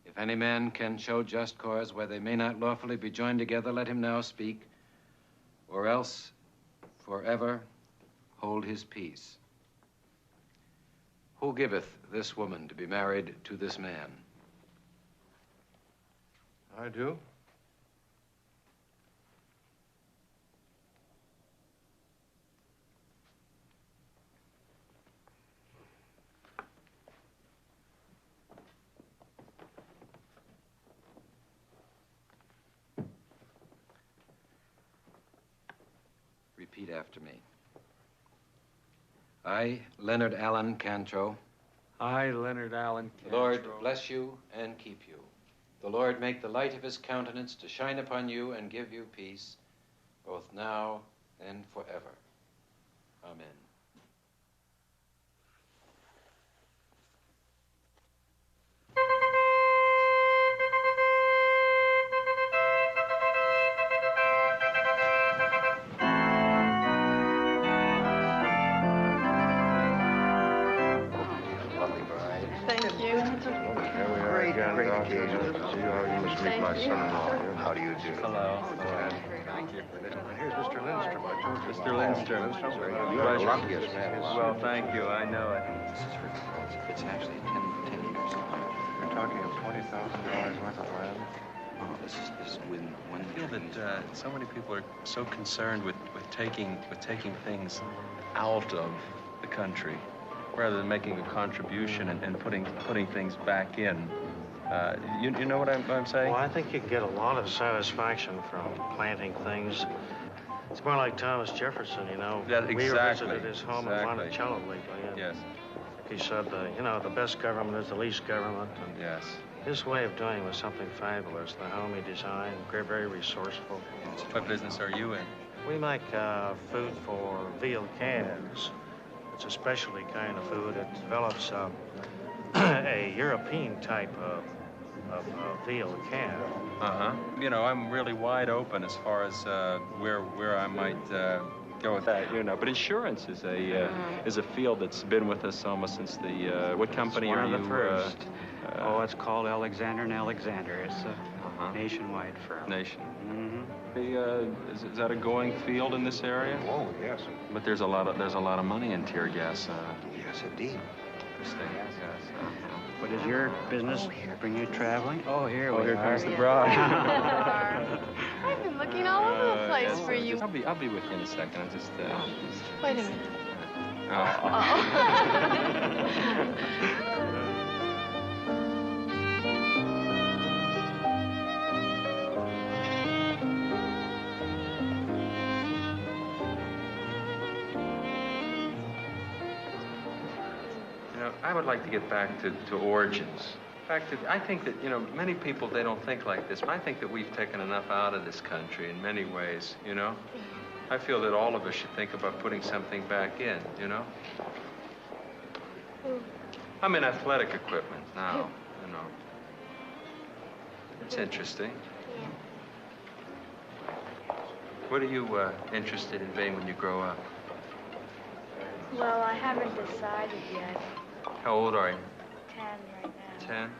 Speaker 19: If any man can show just cause where they may not lawfully be joined together, let him now speak, or else forever hold his peace. Who giveth this woman to be married to this man?
Speaker 17: I do.
Speaker 19: Repeat after me. I, Leonard Allen Cantrow.
Speaker 18: I, Leonard Allen Cantrow.
Speaker 19: The Lord bless you and keep you. The Lord make the light of his countenance to shine upon you and give you peace, both now and forever. Amen.
Speaker 9: My son-in-law.
Speaker 17: How do you do?
Speaker 18: Hello.
Speaker 17: Thank you. Here's Mr. Lindstrom.
Speaker 18: Mr. Lindstrom.
Speaker 17: You are the luckiest man.
Speaker 18: Well, thank you. I know it.
Speaker 19: It's actually 10 years.
Speaker 17: You're talking of $20,000 worth of land?
Speaker 19: Oh, this is within one.
Speaker 5: I feel that so many people are so concerned with taking things out of the country rather than making a contribution and putting things back in. You know what I'm saying?
Speaker 20: Well, I think you get a lot of satisfaction from planting things. It's more like Thomas Jefferson, you know.
Speaker 5: Exactly.
Speaker 20: We visited his home in Monticello lately. And
Speaker 5: yes.
Speaker 20: He said, you know, the best government is the least government. And
Speaker 5: yes.
Speaker 20: His way of doing was something fabulous. The home he designed, very resourceful.
Speaker 5: What business are you in?
Speaker 20: We make food for veal calves. It's a specialty kind of food. It develops a European type of veal calf.
Speaker 5: Uh-huh. You know, I'm really wide open as far as where I might go with that, you know. But insurance is a field that's been with us almost since the what company are you?
Speaker 20: One of the first.
Speaker 21: Oh, it's called Alexander & Alexander. It's a nationwide firm.
Speaker 17: Nation.
Speaker 21: Mm-hmm.
Speaker 17: Hey, is that a going field in this area?
Speaker 9: Oh, yes.
Speaker 17: But there's a lot of money in tear gas.
Speaker 9: Yes, indeed.
Speaker 17: Interesting. Yes.
Speaker 21: What does your business bring you traveling? Oh, here we
Speaker 17: here
Speaker 21: are.
Speaker 17: comes the bride.
Speaker 10: I've been looking all over the place for you.
Speaker 17: I'll be with you in a second. I'm just.
Speaker 10: Wait a minute.
Speaker 17: I would like to get back to origins. In fact, I think that, many people, they don't think like this, but I think that we've taken enough out of this country in many ways, I feel that all of us should think about putting something back in, I'm in athletic equipment now, It's interesting. What are you interested in being when you grow up?
Speaker 3: Well, I haven't decided yet.
Speaker 17: How old are you?
Speaker 3: 10 right now.
Speaker 17: 10?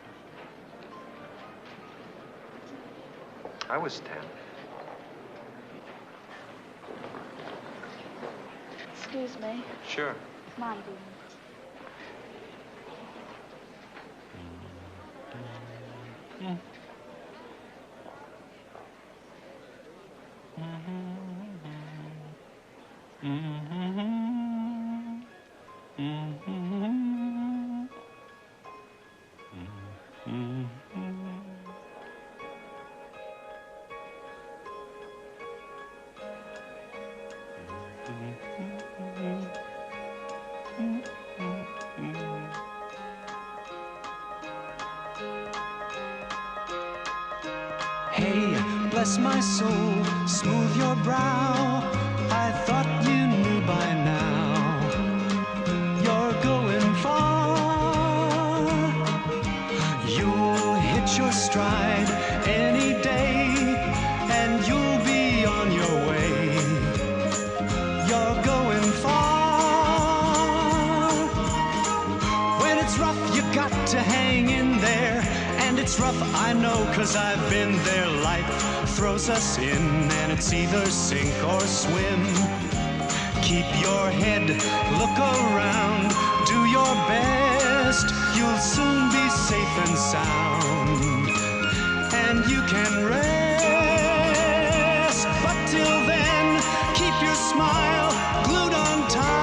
Speaker 17: I was 10.
Speaker 3: Excuse me.
Speaker 17: Sure.
Speaker 3: Mom, do you?
Speaker 1: Hey, bless my soul, smooth your brow. I thought you knew by now. You're going far. You'll hit your stride any day, and you'll be on your way. You're going far. When it's rough, you got to hang in there. And it's rough, I know, 'cause I've been there. Life throws us in, and it's either sink or swim. Keep your head, look around, do your best. You'll soon be safe and sound, and you can rest. But till then, keep your smile glued on tight.